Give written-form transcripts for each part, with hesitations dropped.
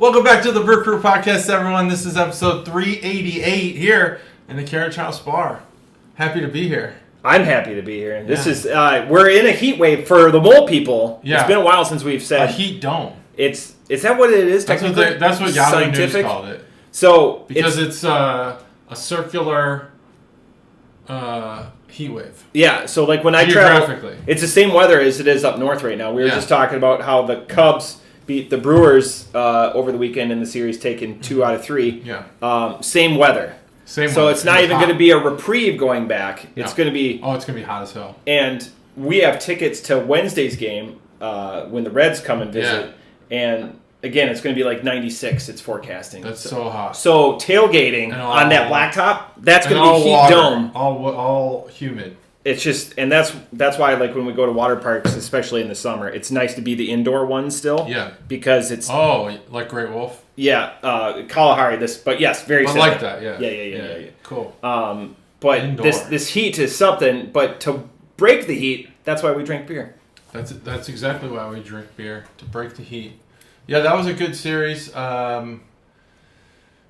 Welcome back to the Brew Crew Podcast, everyone. This is episode 388 here in the Carriage House Bar. Happy to be here. I'm happy to be here. This is we're in a heat wave for the mole people. Yeah. It's been a while since we've said a heat dome. Is that what it is? That's what Yahoo News called it. So because it's a circular heat wave. Yeah. So like when I travel, it's the same weather as it is up north right now. We were just talking about how the Cubs beat the Brewers over the weekend in the series, taking 2 out of 3. Yeah. Same weather. So it's not even going to be a reprieve going back. It's going to be... Oh, it's going to be hot as hell. And we have tickets to Wednesday's game when the Reds come and visit. Yeah. And, again, it's going to be like 96, it's forecasting. That's so hot. So tailgating on that blacktop, that's going to be heat water, dome. All humid. It's just... And that's why, like, when we go to water parks, especially in the summer, it's nice to be the indoor one still. Yeah. Because it's... Oh, like Great Wolf? Yeah, Kalahari. But yes, very similar. I like that. Yeah. Yeah. Cool. But indoor. This heat is something. But to break the heat, that's why we drink beer. That's exactly why we drink beer, to break the heat. Yeah, that was a good series. It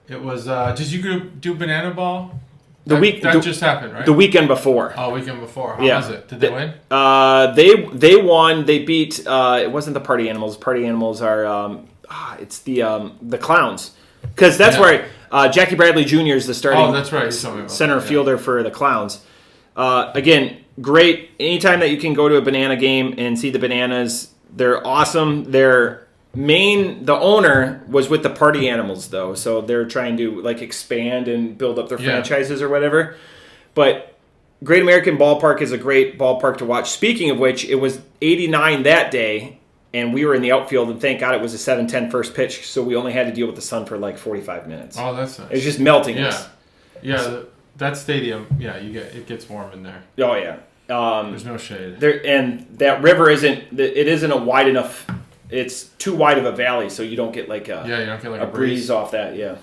was. Did you do Banana Ball? That just happened, right? The weekend before. Oh, weekend before. How was it? Did they win? They won. They beat. It wasn't the Party Animals. Party Animals are. It's the Clowns, because that's where Jackie Bradley Jr. is the starting. Oh, that's right. Center fielder for the Clowns. Again, great. Anytime that you can go to a banana game and see the Bananas, they're awesome. The owner was with the Party Animals though, so they're trying to like expand and build up their franchises or whatever. But Great American Ballpark is a great ballpark to watch. Speaking of which, it was 89 that day. And we were in the outfield, and thank God it was a 7:10 first pitch, so we only had to deal with the sun for like 45 minutes. Oh, that's nice. It was just melting us. Yeah, that stadium, it gets warm in there. Oh, yeah. There's no shade. And that river isn't a wide enough, it's too wide of a valley, so you don't get like you don't get like a breeze off that, yeah.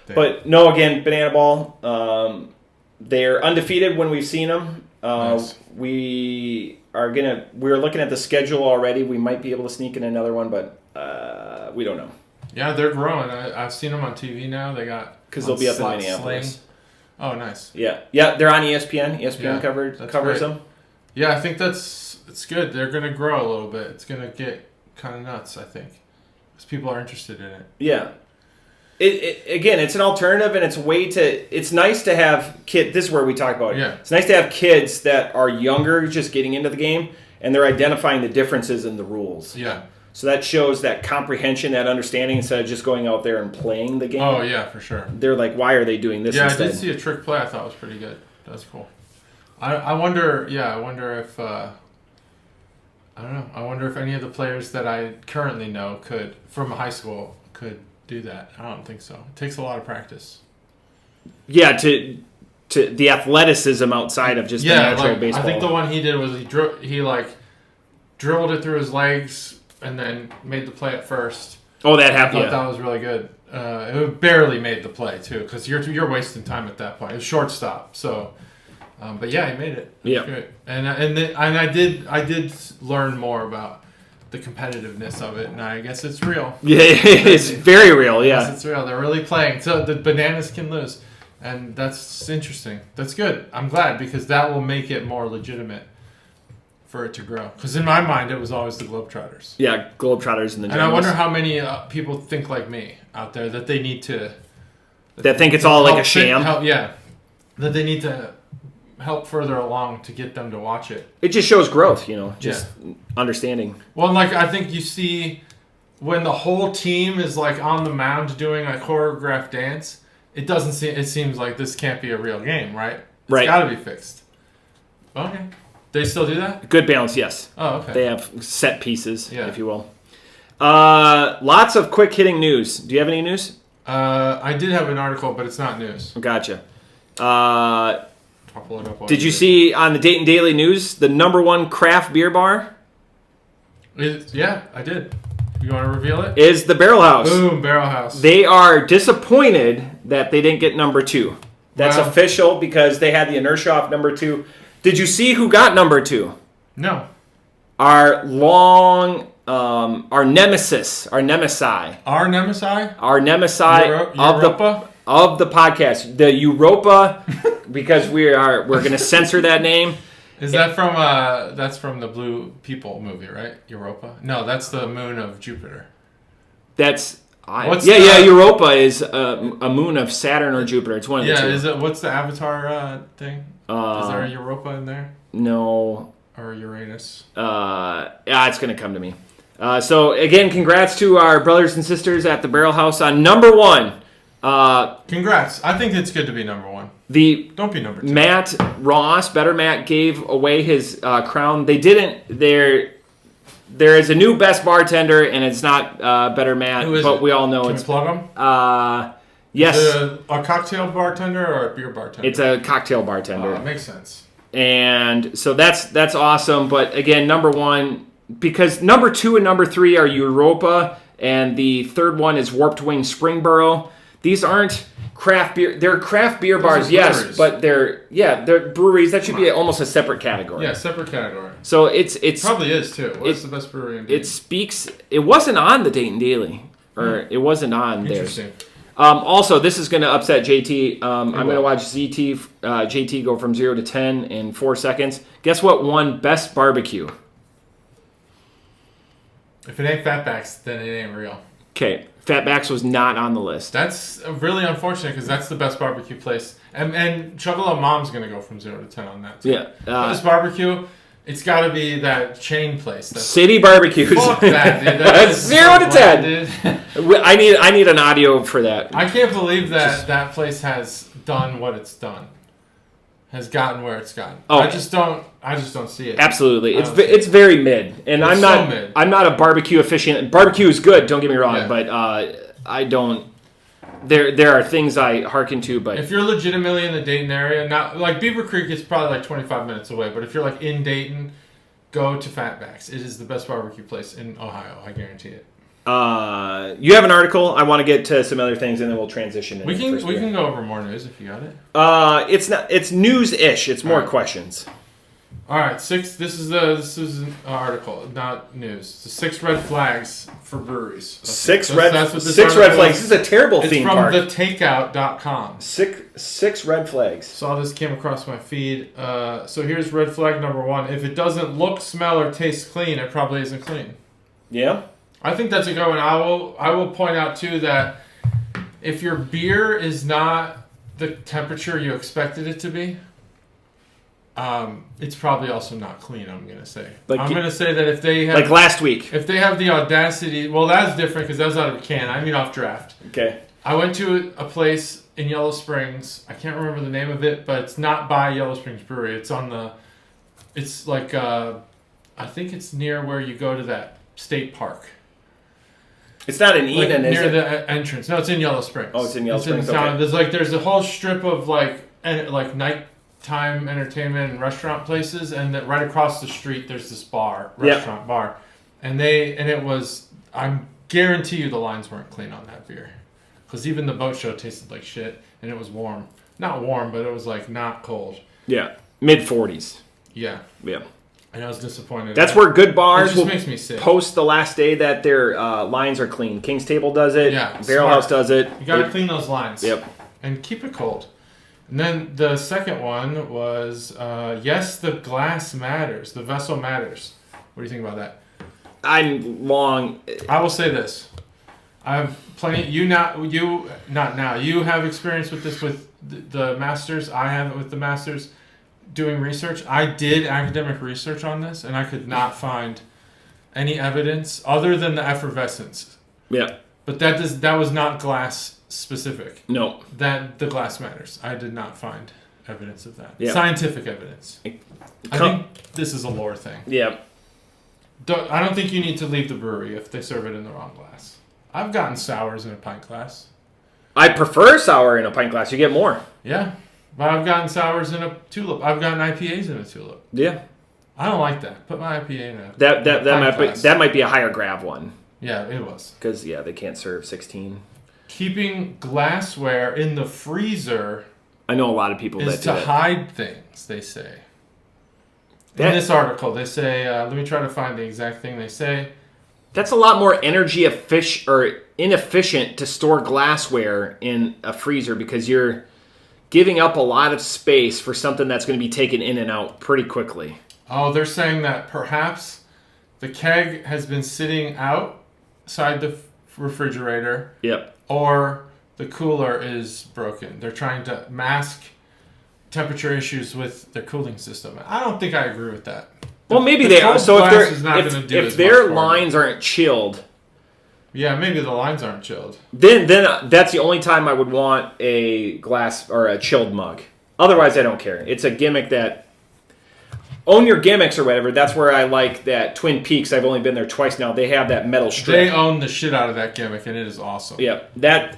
Damn. But no, again, Banana Ball, they're undefeated when we've seen them. Nice. We're looking at the schedule already. We might be able to sneak in another one, but we don't know. Yeah, they're growing. I've seen them on TV now. They got because they'll be up in Minneapolis. Sling. Oh, nice. Yeah, they're on ESPN. ESPN covers them. Yeah, I think it's good. They're going to grow a little bit. It's going to get kind of nuts, I think, because people are interested in it. Yeah. Again, it's an alternative, and it's nice to have kids. This is where we talk about it. Yeah. It's nice to have kids that are younger, just getting into the game, and they're identifying the differences in the rules. Yeah. So that shows that comprehension, that understanding, instead of just going out there and playing the game. Oh, yeah, for sure. They're like, why are they doing this instead? I did see a trick play I thought was pretty good. That was cool. I wonder if... I don't know. I wonder if any of the players that I currently know from high school could do that. I don't think so. It takes a lot of practice. Yeah, to the athleticism outside of just the natural baseball. I think the one he did was he drilled it through his legs and then made the play at first. Oh, that happened. I thought that was really good. It barely made the play too, because you're wasting time at that point. It was shortstop, so. But yeah, he made it. Yeah. Great. And I did learn more about the competitiveness of it, and I guess it's real. Yeah, it's very real. Yeah, it's real. They're really playing, so the Bananas can lose, and that's interesting. That's good. I'm glad, because that will make it more legitimate for it to grow. Because in my mind, it was always the Globetrotters. Yeah, Globetrotters and the. And I wonder how many people think like me out there that they need to. That think it's all like a sham. That they need to help further along to get them to watch it. It just shows growth, understanding. Well, like I think you see when the whole team is like on the mound doing a choreographed dance, it seems like this can't be a real game, right? It's got to be fixed. Okay. They still do that? Good balance, yes. Oh, okay. They have set pieces, if you will. Lots of quick hitting news. Do you have any news? I did have an article, but it's not news. Gotcha. I'll pull it up. Did you see on the Dayton Daily News the #1 craft beer bar? Yeah, I did. You want to reveal it? Is the Barrel House. Boom, Barrel House. They are disappointed that they didn't get #2. That's official because they had the inertia off #2. Did you see who got #2? No. Our long our nemesis, our nemesi Europa? of the podcast, the Europa, because we're going to censor that name. Is that from that's from the Blue People movie, right? Europa? No, that's the moon of Jupiter. Europa is a moon of Saturn or Jupiter. It's one of the two. Yeah, what's the Avatar thing? Is there a Europa in there? No. Or Uranus? It's going to come to me. So, again, congrats to our brothers and sisters at the Barrel House on number 1. Congrats. I think it's good to be number 1. Don't be number 2. Matt Ross, Better Matt, gave away his crown. They didn't. There is a new best bartender, and it's not Better Matt, but we all know Can it's. we plug him? Yes. Is it a cocktail bartender or a beer bartender? It's a cocktail bartender. Makes sense. And so that's awesome. But again, number 1, because number 2 and number 3 are Europa, and the third one is Warped Wing Springboro. These aren't craft beer. They're craft beer bars, yes, but they're breweries. That should be almost a separate category. Yeah, separate category. So it's probably is too. What's the best brewery in Dayton? It wasn't on the Dayton Daily, or it wasn't on there. Interesting. Also, this is going to upset JT. I'm going to watch JT go from 0 to 10 in 4 seconds. Guess what won Best Barbecue? If it ain't Fatbacks, then it ain't real. Okay, Fatbacks was not on the list. That's really unfortunate because that's the best barbecue place. And Chuckle Mom's going to go from 0 to 10 on that too. Yeah. Best barbecue, it's got to be that chain place. City Barbecues. Fuck that, dude. That's 0 to 10. I need an audio for that. I can't believe that place has done what it's done. Has gotten where it's gotten. Oh, I just don't see it. Absolutely, it's very mid, and I'm not a barbecue aficionado. Barbecue is good, don't get me wrong, but I don't. There are things I hearken to, but if you're legitimately in the Dayton area, not like Beaver Creek is probably like 25 minutes away, but if you're like in Dayton, go to Fatbacks. It is the best barbecue place in Ohio. I guarantee it. You have an article. I want to get to some other things, and then we'll transition. We can go over more news if you got it. It's news-ish. It's more questions. All right, 6. This is an article, not news. The 6 red flags for breweries. Six red flags. This is a terrible theme park. It's from thetakeout.com. Six red flags. Saw this came across my feed. So here's red flag number 1. If it doesn't look, smell, or taste clean, it probably isn't clean. Yeah. I think that's a good one. I will point out too that if your beer is not the temperature you expected it to be, it's probably also not clean. I'm gonna say. I'm gonna say that if they have last week, if they have the audacity, well, that's different because that was out of a can. I mean, off draft. Okay. I went to a place in Yellow Springs. I can't remember the name of it, but it's not by Yellow Springs Brewery. It's on the. It's like I think it's near where you go to that state park. It's not in Eden, near the entrance. No, it's in Yellow Springs. Oh, it's in Yellow Springs. Okay. There's a whole strip of nighttime entertainment and restaurant places, and that right across the street there's this bar, and it was. I guarantee you the lines weren't clean on that beer, because even the boat show tasted like shit, and it was warm. Not warm, but it was like not cold. Yeah, mid-40s. Yeah. Yeah. And I was disappointed. That's where good bars will makes me sick. Post the last day that their lines are clean. King's Table does it. Yeah, Barrel House does it. You got to clean those lines. Yep. And keep it cold. And then the second one was, yes, the glass matters. The vessel matters. What do you think about that? I will say this. I have plenty. You not now. You have experience with this with the Masters. I haven't with the Masters. Doing research, I did academic research on this, and I could not find any evidence other than the effervescence. Yeah. But that was not glass specific. No. That the glass matters. I did not find evidence of that. Yeah. Scientific evidence. I think this is a lore thing. Yeah. I don't think you need to leave the brewery if they serve it in the wrong glass. I've gotten sours in a pint glass. I prefer sour in a pint glass. You get more. Yeah. But I've gotten sours in a tulip. I've gotten IPAs in a tulip. Yeah. I don't like that. Put my IPA in a that might be a higher grab one. Yeah, it was. Because they can't serve 16. Keeping glassware in the freezer. I know a lot of people is that do to hide things. They say. In this article, they say. Let me try to find the exact thing they say. That's a lot more energy inefficient to store glassware in a freezer because you're giving up a lot of space for something that's going to be taken in and out pretty quickly. Oh, they're saying that perhaps the keg has been sitting outside the refrigerator. Yep. Or the cooler is broken. They're trying to mask temperature issues with their cooling system. I don't think I agree with that. Well, maybe they are. So if their lines them. aren't chilled, yeah, maybe the lines aren't chilled. Then that's the only time I would want a glass or a chilled mug. Otherwise, I don't care. It's a gimmick that own your gimmicks or whatever. That's where I like that Twin Peaks. I've only been there twice now. They have that metal strip. They own the shit out of that gimmick, and it is awesome. Yeah, that's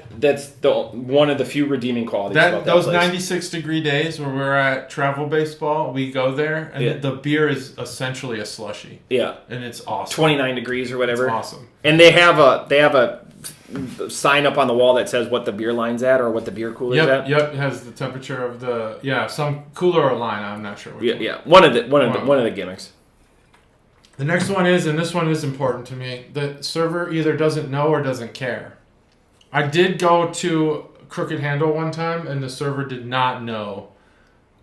one of the few redeeming qualities about that those place. 96-degree days where we're at travel baseball, we go there, and the beer is essentially a slushy. Yeah, and it's awesome. 29 degrees or whatever. It's awesome. And they have a sign up on the wall that says what the beer line's at or what the beer cooler's at. Yep, it has the temperature of some cooler or line. I'm not sure. Which one. Yeah, one of the gimmicks. The next one is, and this one is important to me, the server either doesn't know or doesn't care. I did go to Crooked Handle one time, and the server did not know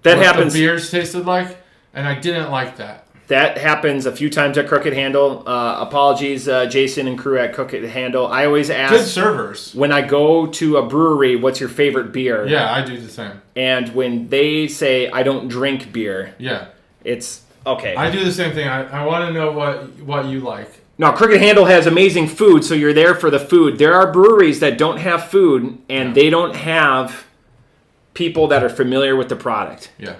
what the beers tasted like, and I didn't like that. That happens a few times at Crooked Handle. Apologies, Jason and crew at Crooked Handle. I always ask... Good servers. When I go to a brewery, what's your favorite beer? Yeah, I do the same. And when they say, I don't drink beer, it's okay. I do the same thing. I want to know what you like. No, Crooked Handle has amazing food, so you're there for the food. There are breweries that don't have food, and they don't have people that are familiar with the product. Yeah.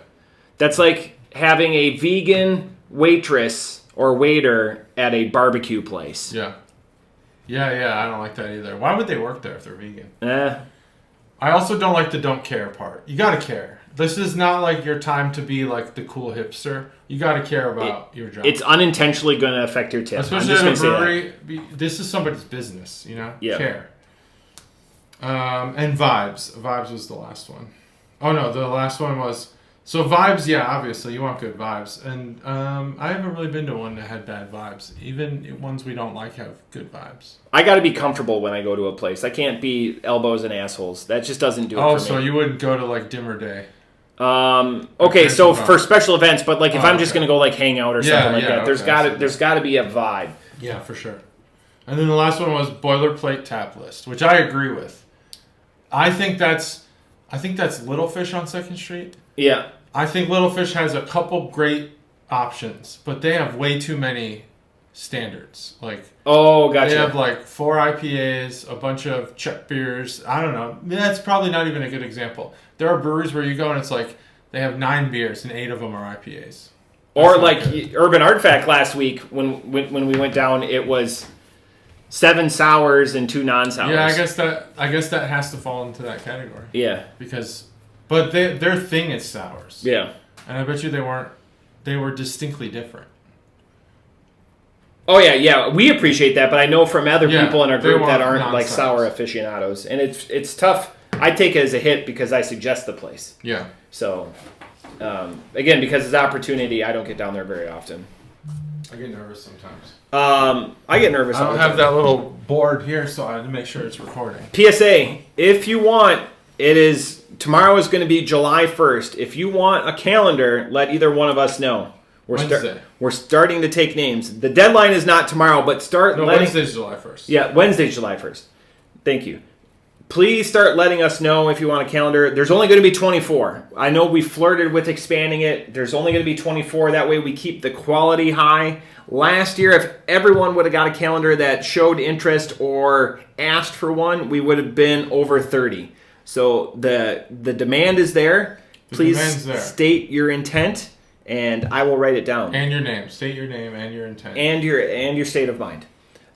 That's like having a vegan waitress or waiter at a barbecue place. Yeah, I don't like that either. Why would they work there if they're vegan? I also don't like the don't care part. You gotta care. This is not like your time to be like the cool hipster. You gotta care about your job. It's unintentionally going to affect your tip. Especially at a brewery. This is somebody's business, you know? Yeah. Care. And vibes. Vibes was the last one. Oh no, the last one was... So vibes, yeah, obviously, you want good vibes. And I haven't really been to one that had bad vibes. Even ones we don't like have good vibes. I got to be comfortable when I go to a place. I can't be elbows and assholes. That just doesn't do it for me. Oh, so you wouldn't go to, like, Dimmer Day? Okay, so for special events, but, like, if I'm just going to go, like, hang out or something like that, there's got to be a vibe. Yeah, for sure. And then the last one was boilerplate tap list, which I agree with. I think that's Little Fish on 2nd Street. Yeah. I think Little Fish has a couple great options, but they have way too many standards. Like, gotcha. They have like 4 IPAs, a bunch of Czech beers. I don't know. That's probably not even a good example. There are breweries where you go and it's like they have 9 beers and 8 of them are IPAs. Or like Urban Artifact last week when we went down, it was 7 sours and 2 non-sours. Yeah, I guess that has to fall into that category. Yeah, but their thing is sours. Yeah, and I bet you they were distinctly different. Oh yeah. We appreciate that, but I know from other people in our group that aren't like sour aficionados, and it's tough. I take it as a hit because I suggest the place. Yeah. So, again, because it's opportunity, I don't get down there very often. I get nervous sometimes. I get nervous. I don't have that little board here, so I had to make sure it's recording. PSA: if you want, tomorrow is going to be July 1st. If you want a calendar, let either one of us know. We're starting to take names. The deadline is not tomorrow, but Wednesday's July 1st. Yeah, Wednesday's July 1st. Thank you. Please start letting us know if you want a calendar. There's only going to be 24. I know we flirted with expanding it. There's only going to be 24. That way we keep the quality high. Last year, if everyone would have got a calendar that showed interest or asked for one, we would have been over 30. So the demand is there. Please state your intent, and I will write it down. And your name. State your name and your intent. And your state of mind.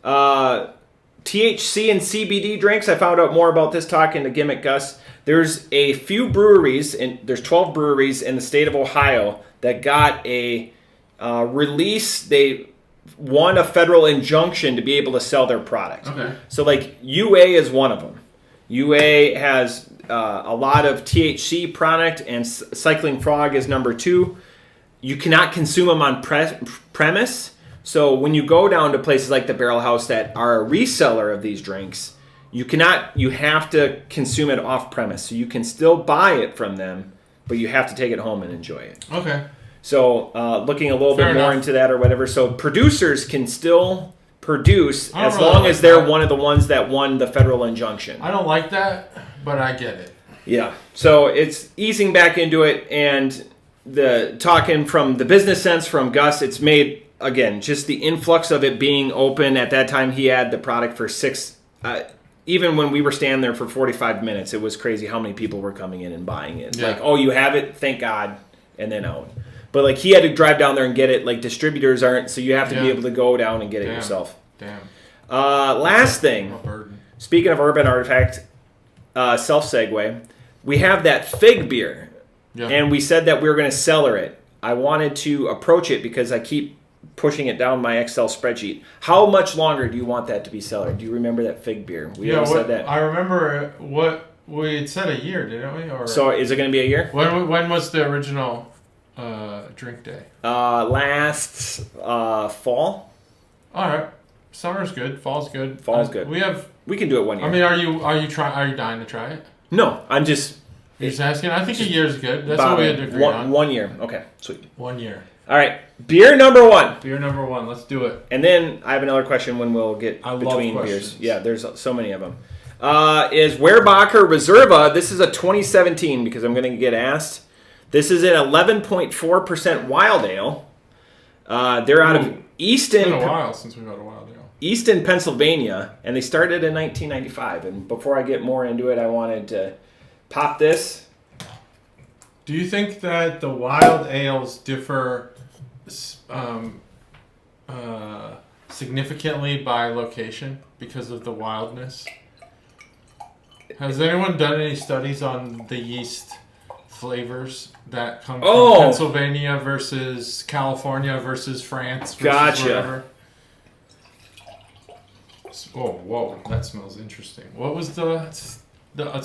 THC and CBD drinks. I found out more about this talking to Gimmick Gus. There's a few breweries, and there's 12 breweries in the state of Ohio that got a release. They won a federal injunction to be able to sell their product. Okay. So like UA is one of them. UA has a lot of THC product, and Cycling Frog is number 2. You cannot consume them on premise. So when you go down to places like the Barrel House that are a reseller of these drinks, you have to consume it off premise. So you can still buy it from them, but you have to take it home and enjoy it. Okay. So looking a little bit more into that or whatever. So producers can still produce as long as they're one of the ones that won the federal injunction. I don't like that, but I get it. Yeah. So it's easing back into it, and the talking from the business sense from Gus, it's made, again, just the influx of it being open. At that time, he had the product for 6. Even when we were standing there for 45 minutes, it was crazy how many people were coming in and buying it. Yeah. Like, oh, you have it? Thank God. And then out. But, like, he had to drive down there and get it. Like, distributors aren't, so you have to be able to go down and get it yourself. Damn. Last thing, speaking of Urban Artifact, self-segue, we have that fig beer. Yeah. And we said that we were going to cellar it. I wanted to approach it because I keep pushing it down my Excel spreadsheet. How much longer do you want that to be cellared? Do you remember that fig beer? We said that. I remember what we had said, a year, didn't we? Or so is it going to be a year? When was the original drink day? Last fall. All right, summer's good. Fall's good. Fall's good. We can do it 1 year. I mean, are you dying to try it? No, I'm just. You're just asking. I think a year's good. That's what we had to agree on. 1 year. Okay, sweet. 1 year. All right, beer number 1. Beer number 1. Let's do it. And then I have another question when we'll get between beers. Yeah, there's so many of them. Is Weyerbacher Riserva. This is a 2017 because I'm going to get asked. This is an 11.4% wild ale. They're out of Easton. It's been a while since we've had a wild ale. Easton, Pennsylvania, and they started in 1995. And before I get more into it, I wanted to pop this. Do you think that the wild ales differ significantly by location because of the wildness? Has anyone done any studies on the yeast flavors that come from Pennsylvania versus California versus France versus whatever? Oh, whoa, that smells interesting. What was it's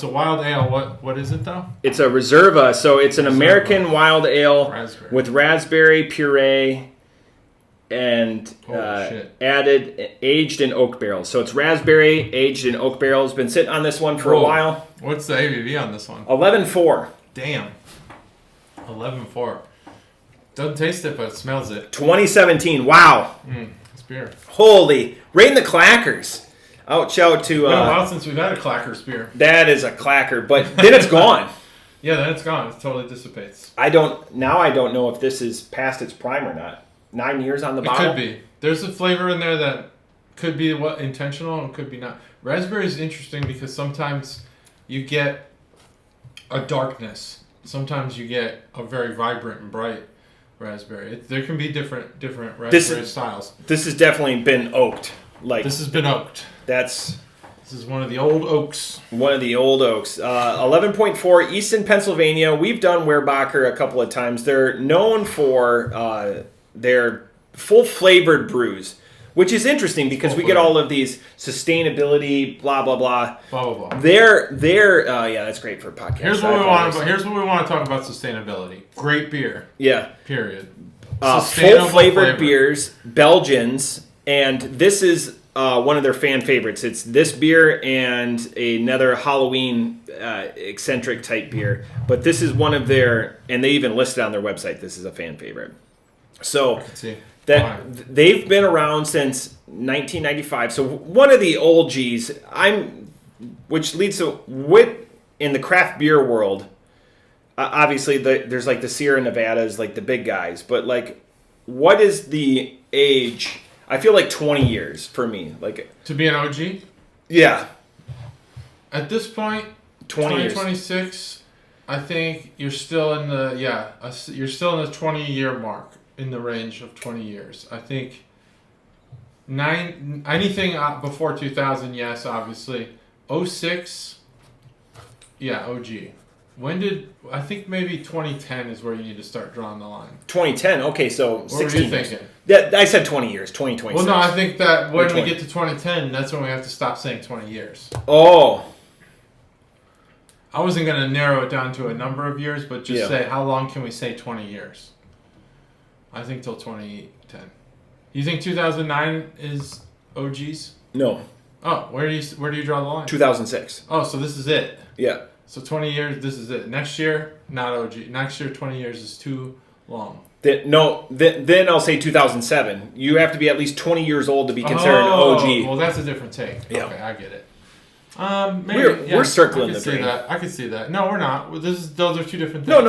a wild ale. What is it though? It's a Riserva, so it's an American wild ale with raspberry puree and aged in oak barrels. So it's raspberry aged in oak barrels. Been sitting on this one for a while. What's the ABV on this one? 11.4. Damn. 11.4. Doesn't taste it, but it smells it. 2017. Wow. It's beer. Holy. Rain the clackers. Out to... It's been a while since we've had a clackers beer. That is a clacker, but then it's gone. Yeah, then it's gone. It totally dissipates. I don't know if this is past its prime or not. 9 years on the bottle? It could be. There's a flavor in there that could be intentional and could be not. Raspberry is interesting because sometimes you get a darkness. Sometimes you get a very vibrant and bright raspberry. There can be different raspberry styles. This has definitely been oaked. This has been oaked. This is one of the old oaks. 11.4, Easton, Pennsylvania. We've done Weyerbacher a couple of times. They're known for their full-flavored brews, which is interesting because we get all of these sustainability, blah, blah, blah. Blah, blah, blah. They're that's great for a podcast. Here's what we want to talk about sustainability. Great beer. Yeah. Period. Full-flavored beers, Belgians, and this is one of their fan favorites. It's this beer and another Halloween eccentric type beer. But this is one of their, and they even listed on their website, this is a fan favorite. So they've been around since 1995. So one of the old G's, which leads to in the craft beer world. Obviously, there's like the Sierra Nevadas, like the big guys. But like, what is the age? I feel like 20 years for me. Like to be an OG? Yeah. At this point, 2026, I think you're still in the 20-year mark, in the range of 20 years. I think anything before 2000, yes, obviously. 06, yeah, OG. I think maybe 2010 is where you need to start drawing the line. 2010, okay, so what 16 were you thinking? Yeah, I said 20 years, 2026. Well, no, I think that when we get to 2010, that's when we have to stop saying 20 years. Oh. I wasn't going to narrow it down to a number of years, but just say, how long can we say 20 years? I think till 2010. You think 2009 is OGs? No, Oh, where do you draw the line? 2006. Oh, so this is it. Yeah. So 20 years, this is it. Next year, not OG. Next year, 20 years is too long. Then I'll say 2007. You have to be at least 20 years old to be considered OG. Well, that's a different take. Yeah. Okay, I get it. Maybe, We're circling the drain. I could see that. No, we're not. Those are two different things. No.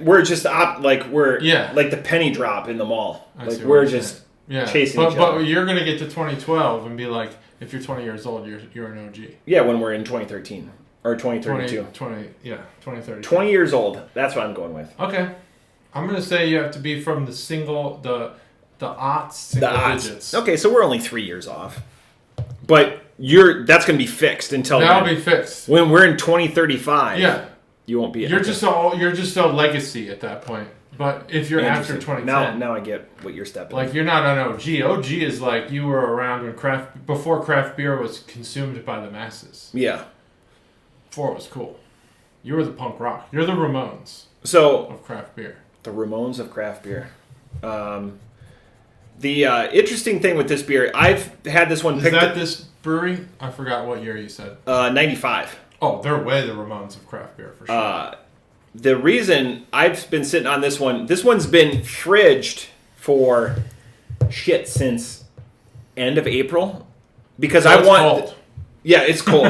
We're just we're Yeah. like the penny drop in the mall. I see what We're you're just saying. chasing each other. But you're gonna get to 2012 and be like, if you're 20 years old, you're an OG. Yeah, when we're in 2013 or 2032. 2030. 20 years old. That's what I'm going with. Okay, I'm gonna say you have to be from the aughts, single digits. Okay, so we're only 3 years off. But that's going to be fixed until that'll be fixed when we're in 2035. Yeah, you won't be. You're just a legacy at that point. But if you're after 2010, now I get what you're stepping. Like you're not an OG. OG is like you were around before craft beer was consumed by the masses. Yeah, before it was cool. You were the punk rock. You're the Ramones. Of craft beer. The Ramones of craft beer. The interesting thing with this beer, I've had this one. Is that this brewery? I forgot what year you said. 95. Oh, they're way the Ramones of craft beer for sure. The reason I've been sitting on this one's been fridged for since end of April because so it's cold. Yeah, it's cold.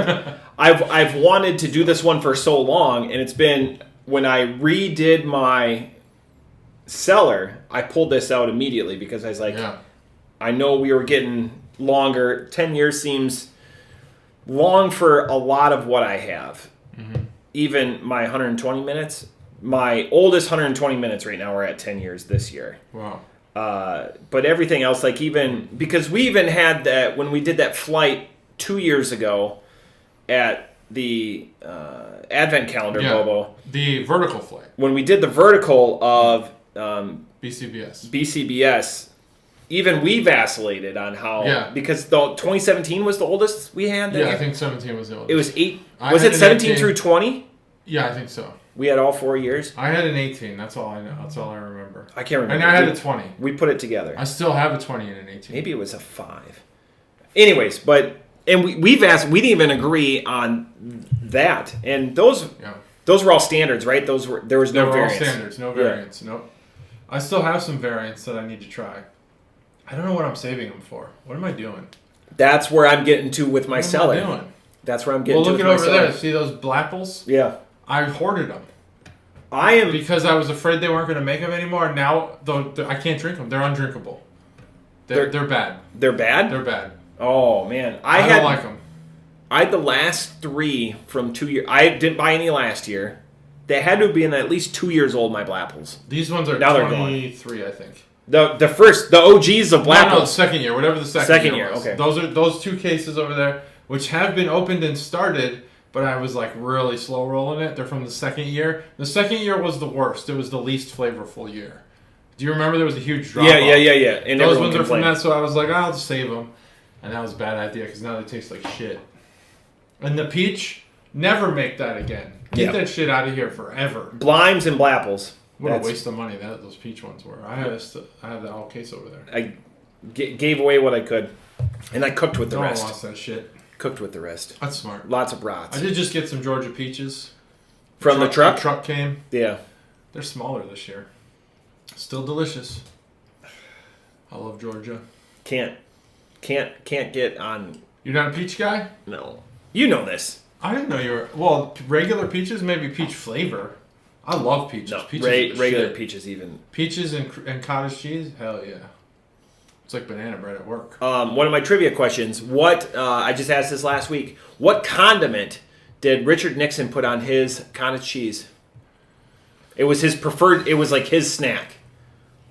I've wanted to do this one for so long, and it's been when I redid my cellar, I pulled this out immediately because I was like, I know we were getting longer. 10 years seems long for a lot of what I have. Mm-hmm. Even my 120 minutes, my oldest 120 minutes right now, we're at 10 years this year. Wow. But everything else, like even, because we even had that, when we did that flight 2 years ago at the Advent calendar, Bobo. The vertical flight. When we did the vertical of BCBS, even we vacillated on how, because the 2017 was the oldest we had. I think 17 was the oldest. It was 8. Was it 17 through 20? Yeah, I think so. We had all 4 years. I had an 18. That's all I know. That's all I remember. I can't remember. And I had a 20. We put it together. I still have a 20 and an 18. Maybe it was a 5. Anyways, we've asked. We didn't even agree on that, and those were all standards, right? There was no variance. All standards, no variants. Yeah. Nope. I still have some variants that I need to try. I don't know what I'm saving them for. What am I doing? That's where I'm getting to with my cellar. What am I doing? That's where I'm getting to with my cellar. Well, look at over there. See those Blapples? Yeah. I hoarded them. Because I was afraid they weren't going to make them anymore. Now, I can't drink them. They're undrinkable. They're bad. They're bad? They're bad. Oh, man. I don't like them. I had the last 3 from 2 years. I didn't buy any last year. They had to be in at least 2 years old, my Blapples. These ones are now 23, I think. The OGs of Blapples. No, second year, whatever the second year was. Okay. Those 2 cases over there, which have been opened and started, but I was like really slow rolling it. They're from the second year. The second year was the worst. It was the least flavorful year. Do you remember there was a huge drop? Yeah. And those ones are from that, so I was like, I'll just save them. And that was a bad idea because now they taste like shit. And the peach, never make that again. Get that shit out of here forever. Blimes and Blapples. What a waste of money those peach ones were. I have that whole case over there. I gave away what I could, and I cooked with the rest. I lost that shit. Cooked with the rest. That's smart. Lots of brats. I did just get some Georgia peaches. From the truck? The truck came. Yeah. They're smaller this year. Still delicious. I love Georgia. Can't get on. You're not a peach guy? No. You know this. I didn't know you were. Well, regular peaches, maybe peach flavor. I love peaches. No, peaches regular peaches even. Peaches and cottage cheese? Hell yeah. It's like banana bread at work. One of my trivia questions. I just asked this last week. What condiment did Richard Nixon put on his cottage cheese? It was his preferred. It was like his snack.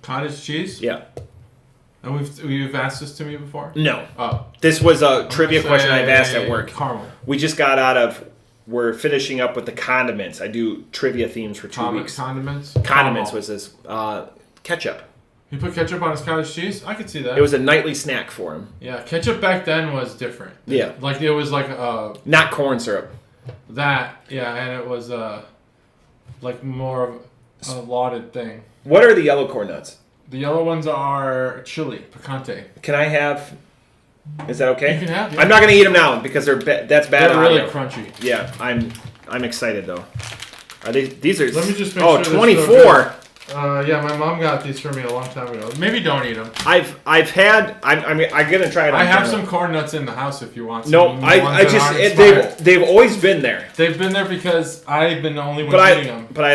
Cottage cheese? Yeah. And we've asked this to me before? No. Oh. This was a trivia question I've asked at work. Caramel. We just got out of. We're finishing up with the condiments. I do trivia themes for 2 weeks. Condiments? Condiments was this. Ketchup. He put ketchup on his cottage cheese? I could see that. It was a nightly snack for him. Yeah, ketchup back then was different. Yeah. Like, it was like not corn syrup. That, yeah, and it was like more of a lauded thing. What are the yellow corn nuts? The yellow ones are chili, picante. Can I have? Is that okay? You can have. Yeah. I'm not going to eat them now because that's bad. They're really audio. crunchy. Yeah, I'm excited though. Are they? These are. Let me just make sure. sure 24. Yeah, my mom got these for me a long time ago. Maybe don't eat them. I've had. I'm gonna try it. I have some corn nuts in the house if you want some. No, I just they've always been there. They've been there because I've been the only one eating them. But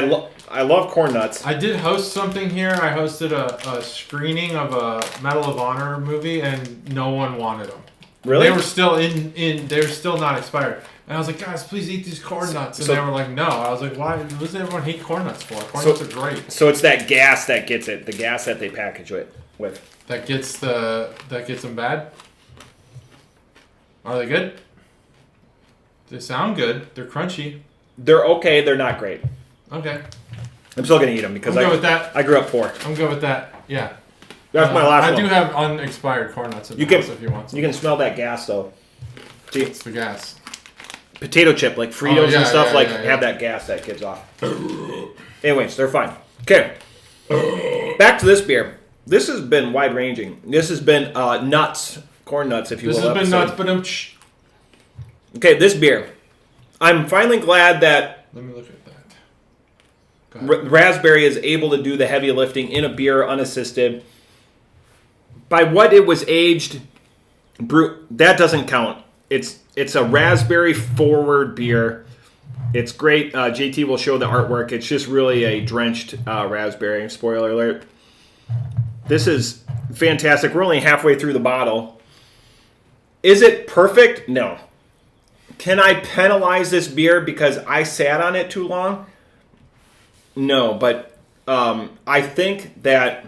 I love corn nuts. I did host something here. I hosted a screening of a Medal of Honor movie, and no one wanted them. Really? They were still they were still not expired. And I was like, guys, please eat these corn nuts. And they were like, no. I was like, why? What does everyone hate corn nuts for? Corn nuts are great. So it's that gas that gets it. The gas that they package it with. That gets them bad? Are they good? They sound good. They're crunchy. They're okay. They're not great. Okay. I'm still going to eat them because I'm good with that. I grew up poor. I'm good with that. Yeah. That's my last one. I do have unexpired corn nuts in the house if you want some. You can smell that gas, though. See? It's the gas. Potato chip, like Fritos and stuff, have that gas that gives off. Anyways, they're fine. Okay. Back to this beer. This has been wide-ranging. This has been nuts. Corn nuts, if you will. This has been nuts, but okay, this beer. I'm finally glad that... Let me look at that. Raspberry is able to do the heavy lifting in a beer unassisted. By what it was aged, that doesn't count. It's a raspberry forward beer. It's great. JT will show the artwork. It's just really a drenched raspberry. Spoiler alert. This is fantastic. We're only halfway through the bottle. Is it perfect? No. Can I penalize this beer because I sat on it too long? No, but I think that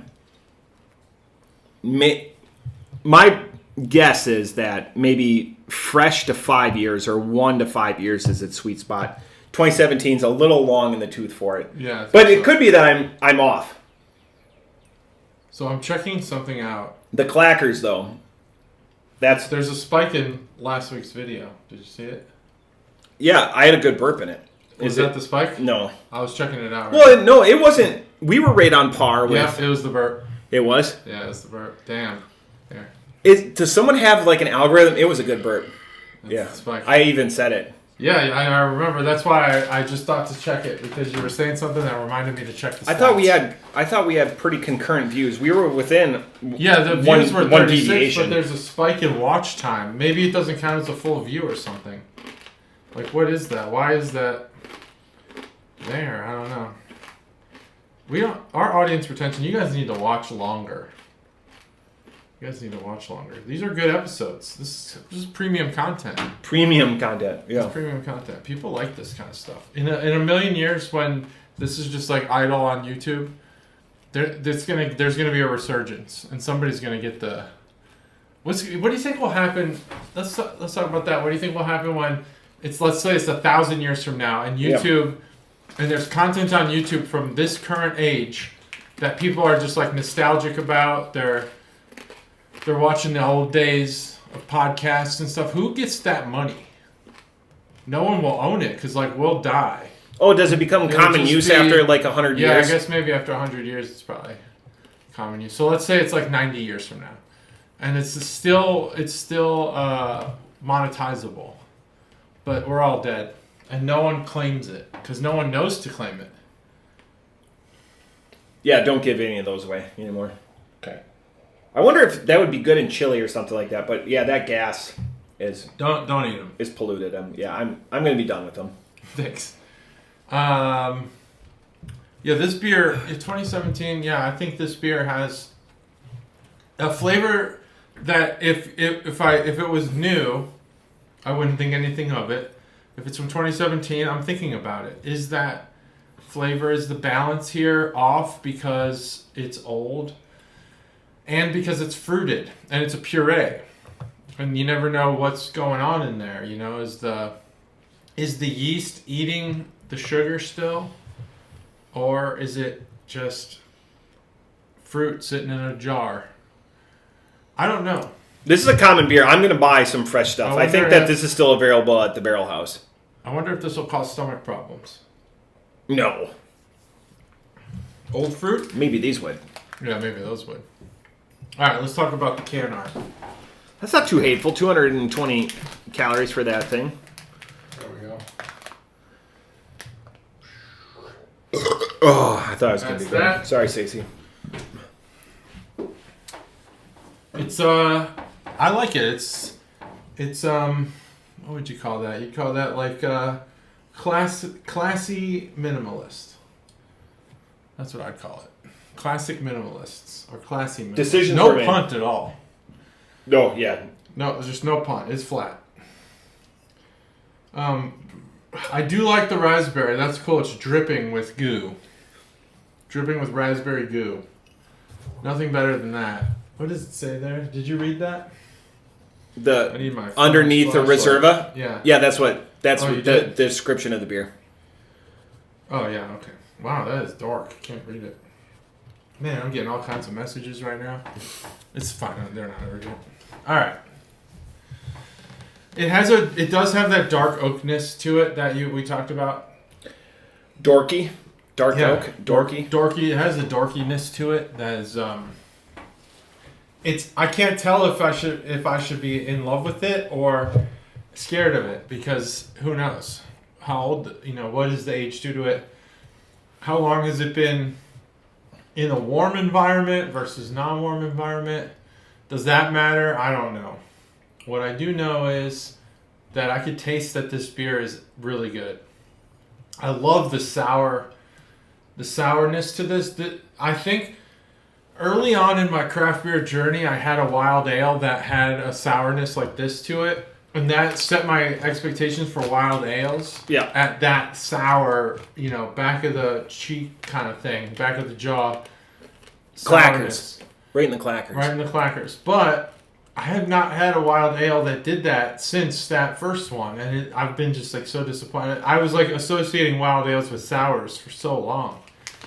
my guess is that maybe fresh to 5 years or 1 to 5 years is its sweet spot. 2017 is a little long in the tooth for it. Yeah, but it could be that I'm off. So I'm checking something out. The clackers, though. There's a spike in last week's video. Did you see it? Yeah, I had a good burp in it. Was that the spike? No. I was checking it out. Well, no, it wasn't. We were right on par with... Yeah, it was the burp. It was? Yeah, it was the burp. Damn. There. Does someone have like an algorithm? It was a good burp. That's the spike. I even said it. Yeah, I remember. That's why I just thought to check it because you were saying something that reminded me to check the stats. I thought we had pretty concurrent views. We were within the views were 36, deviation. But there's a spike in watch time. Maybe it doesn't count as a full view or something. Like, what is that? Why is that there? I don't know. Our audience retention, you guys need to watch longer. You guys need to watch longer. These are good episodes. This is premium content. Premium content. Yeah. It's premium content. People like this kind of stuff. In a million years, when this is just like idle on YouTube, there's gonna be a resurgence, and somebody's gonna get the. What do you think will happen? Let's talk about that. What do you think will happen when let's say it's 1,000 years from now, and YouTube, and there's content on YouTube from this current age that people are just like nostalgic about. They're watching the old days of podcasts and stuff. Who gets that money? No one will own it because, like, we'll die. Oh, does it become common use after, like, 100 years? Yeah, I guess maybe after 100 years it's probably common use. So let's say it's, like, 90 years from now. And it's still monetizable. But we're all dead. And no one claims it because no one knows to claim it. Yeah, don't give any of those away anymore. Okay. I wonder if that would be good in Chile or something like that. But yeah, that gas is don't eat them. Is polluted. I'm going to be done with them. Thanks. Yeah, this beer in 2017. Yeah, I think this beer has a flavor that if it was new, I wouldn't think anything of it. If it's from 2017, I'm thinking about it. Is that flavor, is the balance here off because it's old? And because it's fruited and it's a puree, and you never know what's going on in there. You know, is the yeast eating the sugar still, or is it just fruit sitting in a jar? I don't know. This is a common beer. I'm going to buy some fresh stuff. I think that this is still available at the Barrel House. I wonder if this will cause stomach problems. No. Old fruit? Maybe these would. Yeah, maybe those would. All right, let's talk about the can art. That's not too hateful. 220 calories for that thing. There we go. Oh, I thought it was going to That's be good. that. Sorry, Stacey. It's I like it. It's what would you call that? You'd call that like classy minimalist. That's what I'd call it. Classic minimalists or classy minimalists. Decisions no were made. punt at all. No, yeah. No, there's just no punt. It's flat. I do like the raspberry. That's cool. It's dripping with goo. Dripping with raspberry goo. Nothing better than that. What does it say there? Did you read that? I need my Underneath the flashlight. Riserva? Yeah. Yeah, that's you the did? description of the beer. Oh, yeah, okay. Wow, that is dark. I can't read it. Man, I'm getting all kinds of messages right now. It's fine. They're not urgent. All right. It does have that dark oakness to it that we talked about. Dorky. Dark Yeah. oak. Dorky. Dorky. It has a dorkiness to it that is I can't tell if I should be in love with it or scared of it, because who knows how old, what does the age do to it? How long has it been in a warm environment versus non-warm environment? Does that matter? I don't know. What I do know is that I could taste that this beer is really good. I love the sourness to this. I think early on in my craft beer journey, I had a wild ale that had a sourness like this to it. And that set my expectations for wild ales. Yeah. At that sour, back of the cheek kind of thing, back of the jaw. Clackers. Right in the clackers. Right in the clackers. But I have not had a wild ale that did that since that first one. And I've been just so disappointed. I was associating wild ales with sours for so long.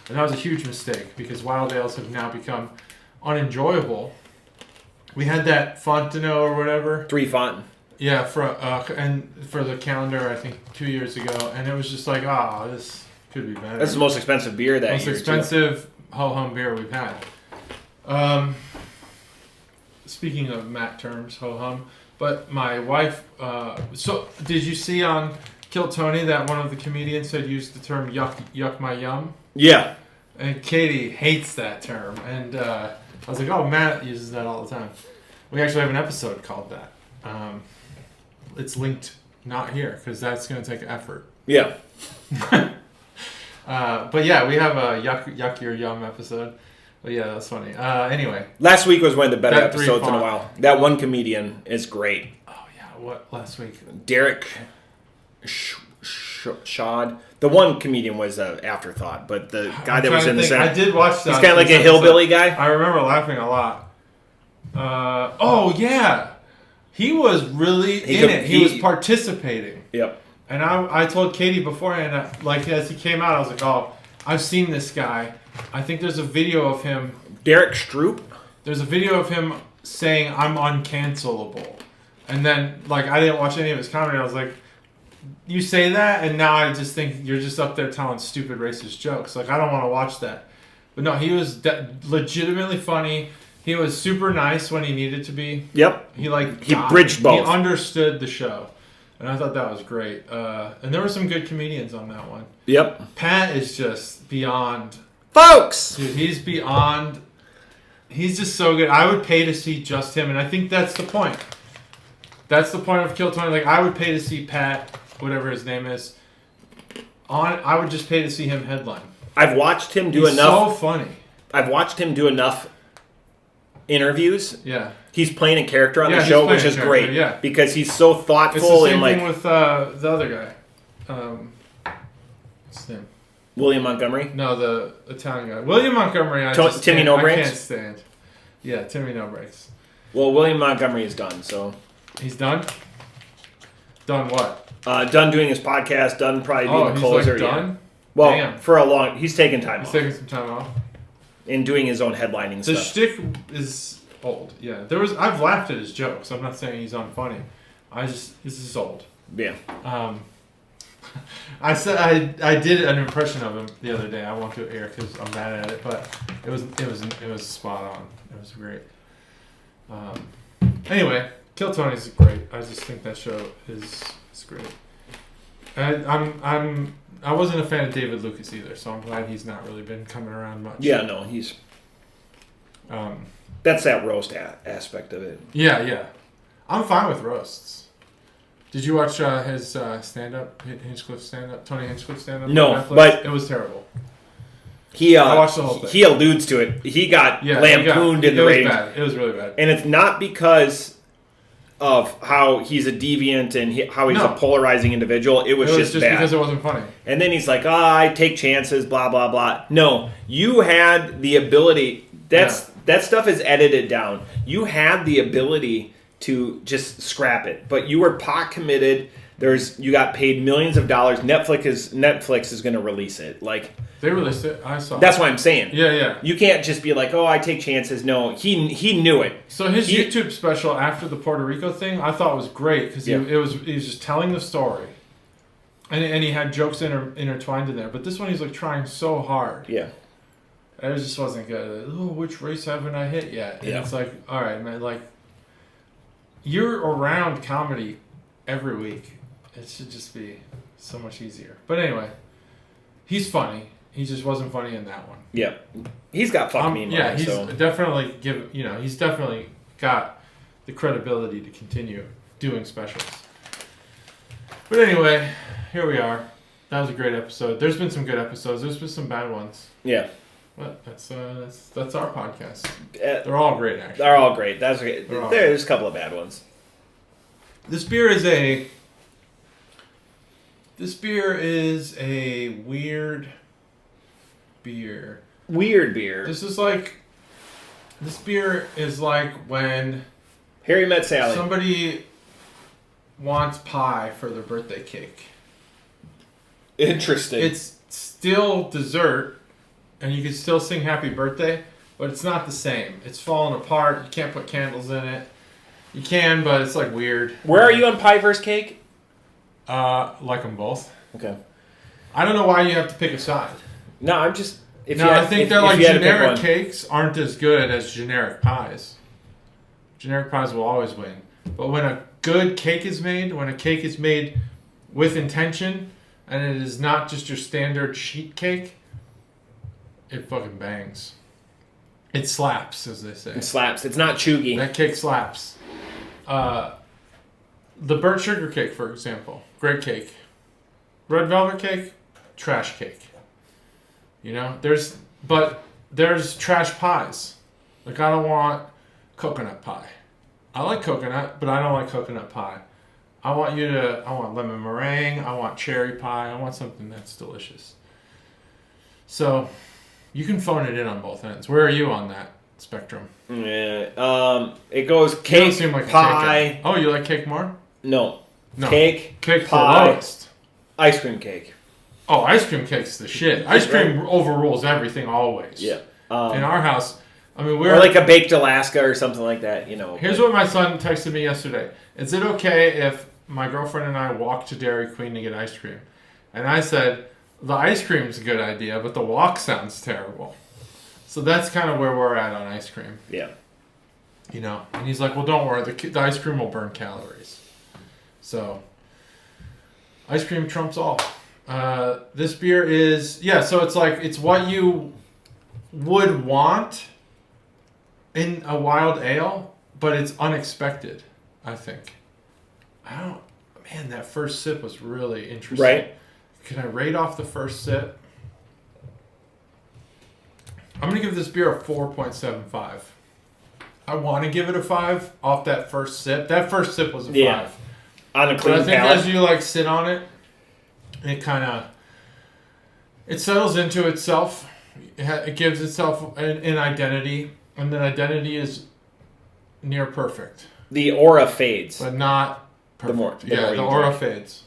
And that was a huge mistake, because wild ales have now become unenjoyable. We had that Fontano or whatever. 3 Fonten. Yeah, for the calendar, I think 2 years ago, and it was just this could be better. That's the most expensive beer that most year. expensive ho-hum beer we've had. Speaking of Matt terms, ho-hum, but my wife. So did you see on Kill Tony that one of the comedians had used the term "yuck my yum"? Yeah. And Katie hates that term, and I was like, "Oh, Matt uses that all the time." We actually have an episode called that. It's linked not here, because that's going to take effort. Yeah. But yeah, we have a yuck your yum episode. But yeah, that's funny. Anyway. Last week was one of the better That episodes in a while. That one comedian is great. Oh yeah, what last week? Derek Shod. The one comedian was an afterthought, but the guy that was in the center. I did watch that. He's kind of like a hillbilly guy. I remember laughing a lot. Oh yeah. He was really in it. He was participating. Yep. And I told Katie beforehand, as he came out, I was like, oh, I've seen this guy. I think there's a video of him. Derek Stroop? There's a video of him saying, I'm uncancelable. And then, I didn't watch any of his comedy. I was like, you say that, and now I just think you're just up there telling stupid racist jokes. I don't want to watch that. But no, he was legitimately funny. He was super nice when he needed to be. Yep. He bridged both. He understood the show. And I thought that was great. And there were some good comedians on that one. Yep. Pat is just beyond. Folks! Dude, he's beyond. He's just so good. I would pay to see just him. And I think that's the point. That's the point of Kill Tony. I would pay to see Pat, whatever his name is, I would just pay to see him headline. I've watched him do He's enough. so funny. I've watched him do enough interviews. Yeah. He's playing a character on the show, which is great. Yeah. Because he's so thoughtful. It's the same and thing with the other guy. What's his name? William Montgomery? No, the Italian guy. William Montgomery, Timmy No Breaks? I can't stand. Yeah, Timmy No Breaks. Well, William Montgomery is done, so. He's done? Done what? Done doing his podcast, done probably being a closer. He's done? Yeah. Well, Damn. for a long... He's taking time off. He's taking some time off. And doing his own headlining The stuff. shtick is old. Yeah, I've laughed at his jokes. I'm not saying he's unfunny. This is old. Yeah. I said I did an impression of him the other day. I won't do it here because I'm bad at it, but it was spot on. It was great. Anyway, Kill Tony's great. I just think that show is great. And I wasn't a fan of David Lucas either, so I'm glad he's not really been coming around much. Yeah, no, he's. That's that roast aspect of it. Yeah. I'm fine with roasts. Did you watch his stand-up, Hinchcliffe stand-up, Tony Hinchcliffe stand-up? No, on Netflix? but it was terrible. I watched the whole thing. He alludes to it. He got lampooned in the ratings. Bad. It was really bad. And it's not because of how he's a deviant and how he's a polarizing individual. It was just bad. Because it wasn't funny. And then he's like, I take chances, blah, blah, blah. No, you had the ability. That stuff is edited down. You had the ability to just scrap it. But you were pot committed. You got paid millions of dollars. Netflix is going to release it. Like, they released it. I saw. That's what I'm saying. Yeah. You can't just be like, I take chances. No, he knew it. So his YouTube special after the Puerto Rico thing, I thought was great because he was just telling the story, and he had jokes intertwined in there. But this one, he's like trying so hard. Yeah. It just wasn't good. Oh, which race haven't I hit yet? And it's like, all right, man. Like, you're around comedy every week. It should just be so much easier. But anyway, he's funny. He just wasn't funny in that one. Yeah, he's got fuck me. Yeah, he's definitely he's definitely got the credibility to continue doing specials. But anyway, here we are. That was a great episode. There's been some good episodes. There's been some bad ones. Yeah, but that's our podcast. They're all great, actually. They're all great. That's great. There's a couple of bad ones. This beer is a weird beer. Weird beer. This beer is like when Harry met Sally. Somebody wants pie for their birthday cake. Interesting. It's still dessert, and you can still sing happy birthday, but it's not the same. It's falling apart. You can't put candles in it. You can, but it's like weird. Where are you on pie versus cake? Like them both. Okay. I don't know why you have to pick a side. No, I'm just... I think they're like generic cakes aren't as good as generic pies. Generic pies will always win. But when a good cake is made, when a cake is made with intention, and it is not just your standard sheet cake, it fucking bangs. It slaps, as they say. It slaps. It's not chuggy. That cake slaps. The burnt sugar cake, for example. Great cake. Red velvet cake, trash cake. You know, there's trash pies. Like, I don't want coconut pie. I like coconut, but I don't like coconut pie. I want lemon meringue. I want cherry pie. I want something that's delicious. So, you can phone it in on both ends. Where are you on that spectrum? Yeah, it goes cake, you don't seem like pie. A cake guy. Oh, you like cake more? No. Cake, Cake's pie, the lowest. Ice cream cake. Oh, ice cream cake's the shit. Ice cream overrules everything always. Yeah. In our house, I mean, or like a baked Alaska or something like that, you know. Here's what my son texted me yesterday. Is it okay if my girlfriend and I walk to Dairy Queen to get ice cream? And I said, the ice cream's a good idea, but the walk sounds terrible. So that's kind of where we're at on ice cream. Yeah. You know, and he's like, well, don't worry, the ice cream will burn calories. So, ice cream trumps all. This beer is, so it's like, it's what you would want in a wild ale, but it's unexpected, I think. That first sip was really interesting. Right. Can I rate off the first sip? I'm going to give this beer a 4.75. I want to give it a 5 off that first sip. That first sip was a 5. On a clean But I think palate. as you sit on it, it settles into itself. It gives itself an identity, and that identity is near perfect. The aura fades. But not perfect. The more aura fades.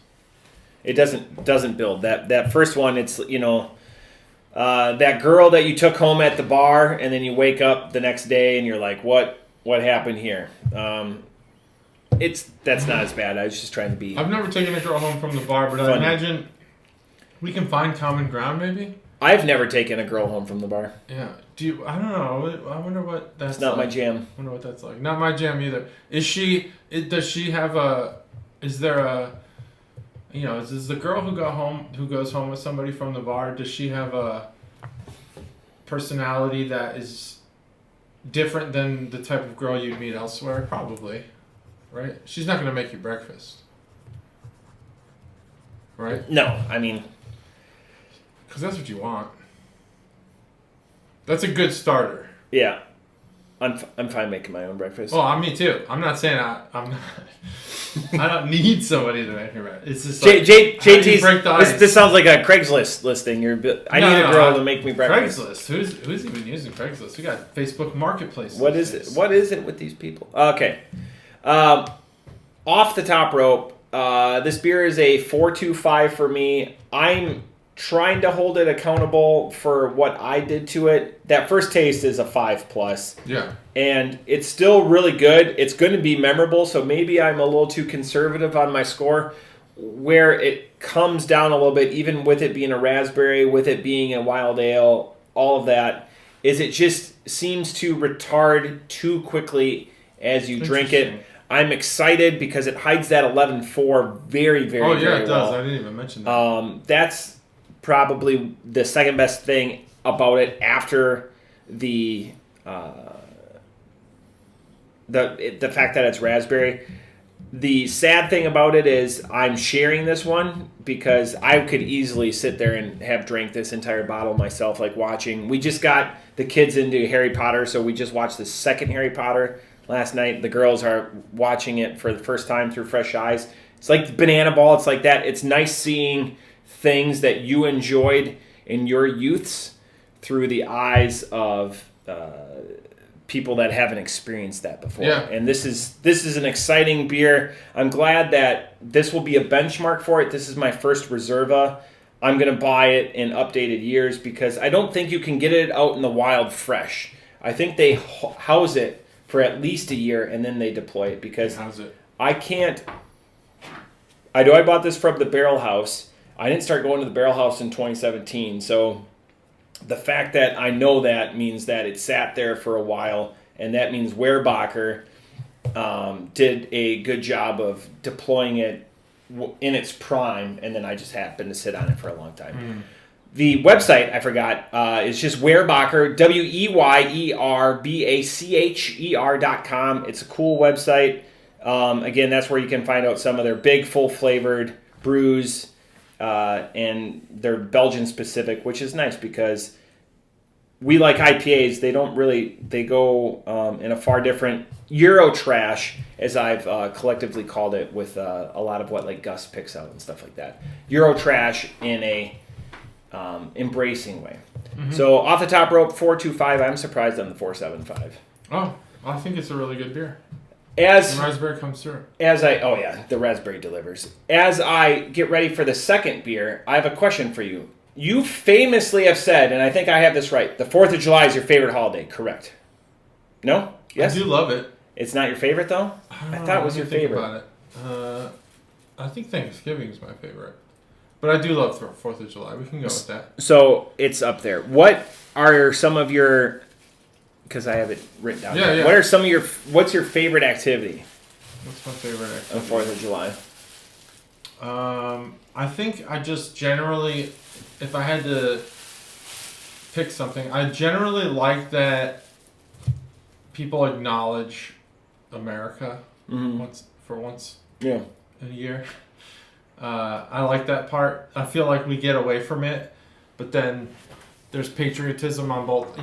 It doesn't build. That first one, it's, that girl that you took home at the bar, and then you wake up the next day and you're like, what happened here? That's not as bad. I was just trying to be... I've never taken a girl home from the bar, but funny. I imagine We can find common ground, maybe. I've never taken a girl home from the bar. Yeah. Do you? I don't know. I wonder what that's. It's not like. my jam. I wonder what that's like. Not my jam either. Is she? Does she have a? Is there a? Is the girl who goes home with somebody from the bar? Does she have a personality that is different than the type of girl you'd meet elsewhere? Probably, right? She's not gonna make you breakfast, right? No, I mean, because that's what you want. That's a good starter. Yeah, I'm fine making my own breakfast. Oh, me too. I'm not saying I'm not. I don't need somebody to make me breakfast. It's just like JT's. This sounds like a Craigslist listing. I need a girl to make me breakfast. Craigslist. Who's even using Craigslist? We got Facebook Marketplace. What is it? What is it with these people? Okay, off the top rope. This beer is a 4.25 for me. I'm trying to hold it accountable for what I did to it. That first taste is a 5+. Yeah. And it's still really good. It's going to be memorable, so maybe I'm a little too conservative on my score. Where it comes down a little bit, even with it being a raspberry, with it being a wild ale, all of that, is it just seems to retard too quickly as you drink it. I'm excited because it hides that 11.4 very, very, very well. Oh, yeah, it does. I didn't even mention that. That's probably the second best thing about it after the fact that it's raspberry. The sad thing about it is I'm sharing this one because I could easily sit there and have drank this entire bottle myself, like watching. We just got the kids into Harry Potter, so we just watched the second Harry Potter last night. The girls are watching it for the first time through fresh eyes. It's like Banana Ball. It's like that. It's nice seeing things that you enjoyed in your youths through the eyes of people that haven't experienced that before. Yeah. And this is an exciting beer. I'm glad that this will be a benchmark for it. This is my first Riserva. I'm going to buy it in updated years because I don't think you can get it out in the wild fresh. I think they house it for at least a year and then they deploy it because I can't. I know I bought this from the Barrel House. I didn't start going to the Barrel House in 2017, so the fact that I know that means that it sat there for a while, and that means Weyerbacher did a good job of deploying it in its prime, and then I just happened to sit on it for a long time. Mm. The website, I forgot, is just Weyerbacher, WEYERBACHER.com. It's a cool website. Again, that's where you can find out some of their big, full-flavored brews, and they're Belgian specific, which is nice because we like IPAs. They go in a far different Euro trash, as I've collectively called it, with a lot of what like Gus picks out and stuff like that. Euro trash in a embracing way. Mm-hmm. So off the top rope, 4.25. I'm surprised on the 4.75. Oh, I think it's a really good beer. The raspberry comes through. The raspberry delivers. As I get ready for the second beer, I have a question for you. You famously have said, and I think I have this right, the 4th of July is your favorite holiday, correct? No? Yes? I do love it. It's not your favorite, though? I thought it was your favorite. About it. I think Thanksgiving is my favorite. But I do love 4th of July. We can go with that. So it's up there. What are some of your... Because I have it written down. Yeah. What are some of your... What's your favorite activity? What's my favorite activity? On 4th of July. I think I just generally... If I had to pick something, I generally like that people acknowledge America once in a year. I like that part. I feel like we get away from it, but then there's patriotism on both,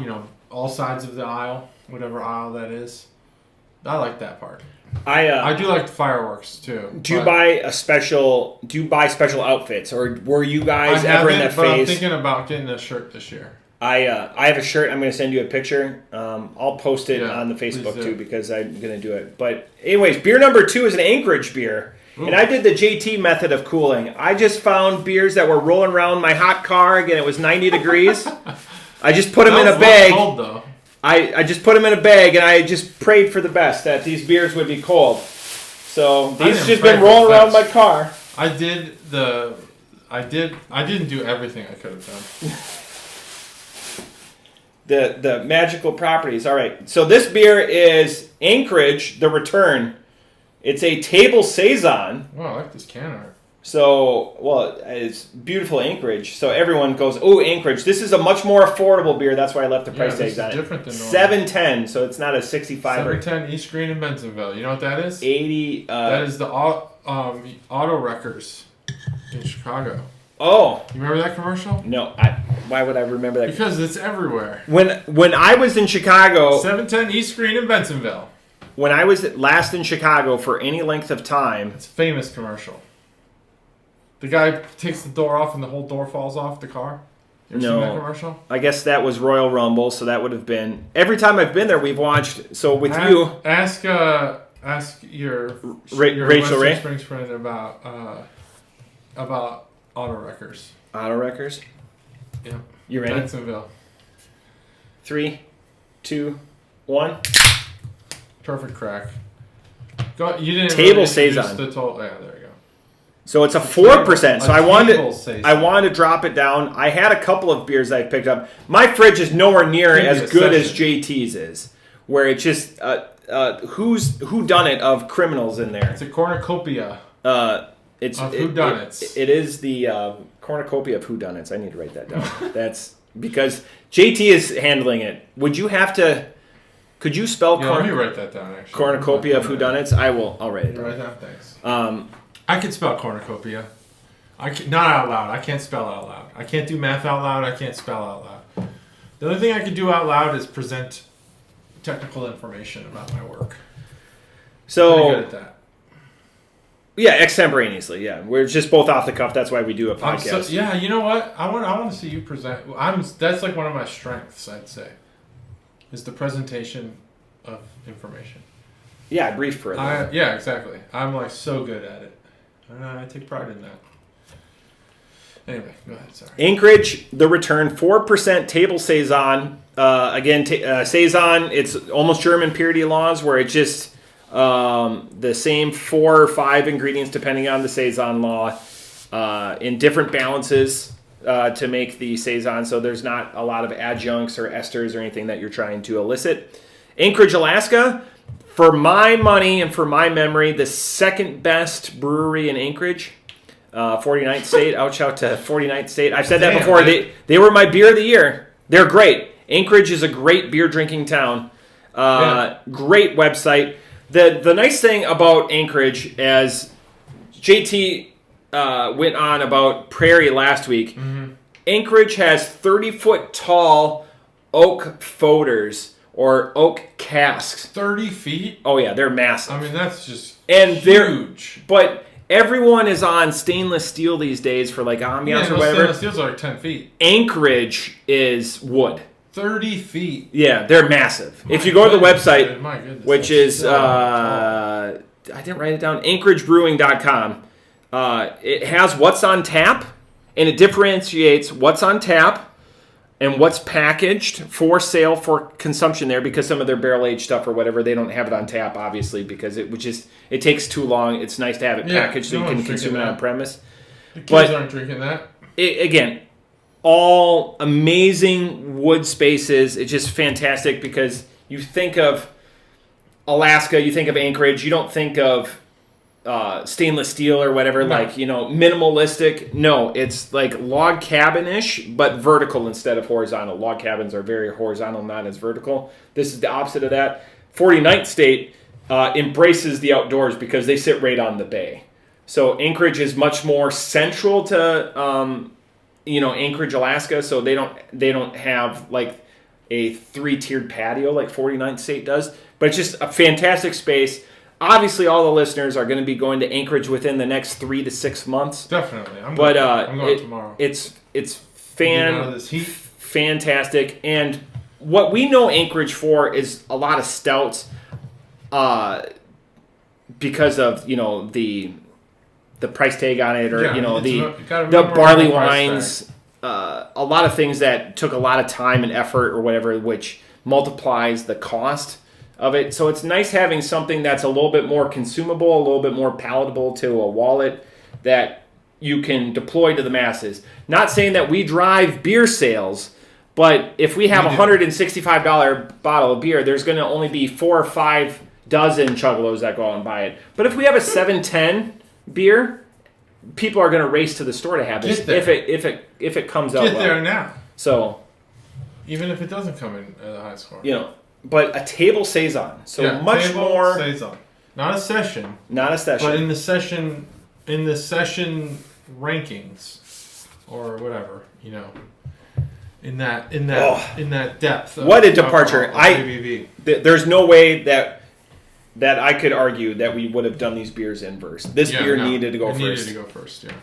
all sides of the aisle, whatever aisle that is. I like that part. I do like the fireworks too. Do you buy special outfits, or were you guys ever in that phase? I'm thinking about getting a shirt this year. I have a shirt. I'm going to send you a picture. I'll post it on the Facebook too because I'm going to do it. But anyways, beer number 2 is an Anchorage beer. Ooh. And I did the JT method of cooling. I just found beers that were rolling around my hot car. Again, it was 90 degrees. I just put them in a bag. Cold, though. I just put them in a bag, and I just prayed for the best, that these beers would be cold. So these have just been rolling around my car. I did I didn't do everything I could have done. The magical properties. All right. So this beer is Anchorage, the Return. It's a table saison. Wow, I like this can art. So, well, it's beautiful Anchorage. So everyone goes, oh, Anchorage. This is a much more affordable beer. That's why I left the price tags on it. Different than normal. $7.10. So it's not a 65. $7.10 East Green in Bentonville. You know what that is? 80. That is the Auto Wreckers in Chicago. Oh. You remember that commercial? No. Why would I remember that? Because it's everywhere. When I was in Chicago. 710 East Green in Bentonville. When I was last in Chicago for any length of time. It's a famous commercial. The guy takes the door off and the whole door falls off the car. You ever seen that commercial? I guess that was Royal Rumble, so that would have been... Every time I've been there, we've watched... So with you... Ask your Rachel Ray Springs friend about Auto Wreckers. Auto Wreckers? Yep. You ready? Bentonville. 3, 2, 1. Perfect crack. Go. You didn't Table really saison. The total. Yeah, there you go. So it's a 4%. So I wanted to drop it down. I had a couple of beers I picked up. My fridge is nowhere near as good as JT's is, where it's just who done it of criminals in there. It's a cornucopia. It's of whodunits. It is the cornucopia of whodunits. I need to write that down. That's because JT is handling it. Would you have to? Could you spell? Let me write that down. Actually, cornucopia of whodunits. I'll write it down. Write that. Thanks. I can spell cornucopia. Not out loud. I can't spell out loud. I can't do math out loud. I can't spell out loud. The only thing I can do out loud is present technical information about my work. So pretty good at that. Yeah, extemporaneously. Yeah, we're just both off the cuff. That's why we do a podcast. Yeah, you know what? I want to see you present. That's like one of my strengths. I'd say is the presentation of information. Yeah, I brief for it. Yeah, exactly. I'm like so good at it. I take pride in that. Anyway, go ahead. Sorry. Anchorage, the Return, 4% table saison. Again, saison. It's almost German purity laws, where it's just the same 4 or 5 ingredients depending on the saison law, in different balances to make the saison. So there's not a lot of adjuncts or esters or anything that you're trying to elicit. Anchorage, Alaska. For my money and for my memory, the second best brewery in Anchorage, 49th State. Ouch out to 49th State. I've said that before. They were my beer of the year. They're great. Anchorage is a great beer drinking town. Great website. The nice thing about Anchorage, as JT went on about Prairie last week, Anchorage has 30-foot tall oak foeders. Or oak casks. 30 feet? Oh, yeah, they're massive. I mean, that's just huge. But everyone is on stainless steel these days for like ambiance or whatever. Stainless steels are like 10 feet. Anchorage is wood. 30 feet. Yeah, they're massive. If you go to the website, which is, I didn't write it down, anchoragebrewing.com, it has what's on tap, and it differentiates what's on tap and what's packaged for sale for consumption there, because some of their barrel-aged stuff or whatever, they don't have it on tap, obviously, because it takes too long. It's nice to have it packaged so you can consume it on premise. The kids aren't drinking that. Again, all amazing wood spaces. It's just fantastic because you think of Alaska, you think of Anchorage, you don't think of stainless steel or whatever, minimalistic. No, it's like log cabin-ish, but vertical instead of horizontal. Log cabins are very horizontal, not as vertical. This is the opposite of that. 49th State embraces the outdoors because they sit right on the bay. So Anchorage is much more central to Anchorage, Alaska. So they don't have like a 3-tiered patio like 49th State does, but it's just a fantastic space. Obviously, all the listeners are going to be going to Anchorage within the next 3 to 6 months. Definitely, I'm going tomorrow. It's fantastic, and what we know Anchorage for is a lot of stouts, because of the price tag on it, or the barley wines, a lot of things that took a lot of time and effort or whatever, which multiplies the cost of it. So it's nice having something that's a little bit more consumable, a little bit more palatable to a wallet, that you can deploy to the masses. Not saying that we drive beer sales, but if we have a $165 bottle of beer, there's going to only be 4 or 5 dozen Chuggalos that go out and buy it. But if we have a 710 beer, people are going to race to the store to have this if it comes out well. Get there now. So, even if it doesn't come in at a high score. But a table saison. So much more saison. Not a session. Not a session. But in the session rankings or whatever, in that depth. What a departure. ABV. There's no way that I could argue that we would have done these beers inverse. This beer needed to go first. Needed to go first, yeah.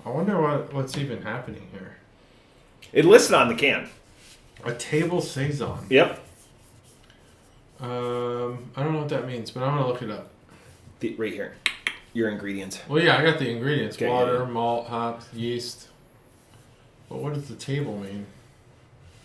I wonder what's even happening here. It listed on the can. A table saison. Yep. I don't know what that means, but I'm gonna look it up. Right here. Your ingredients. Well, yeah, I got the ingredients: okay, water, malt, hops, yeast. But what does the table mean?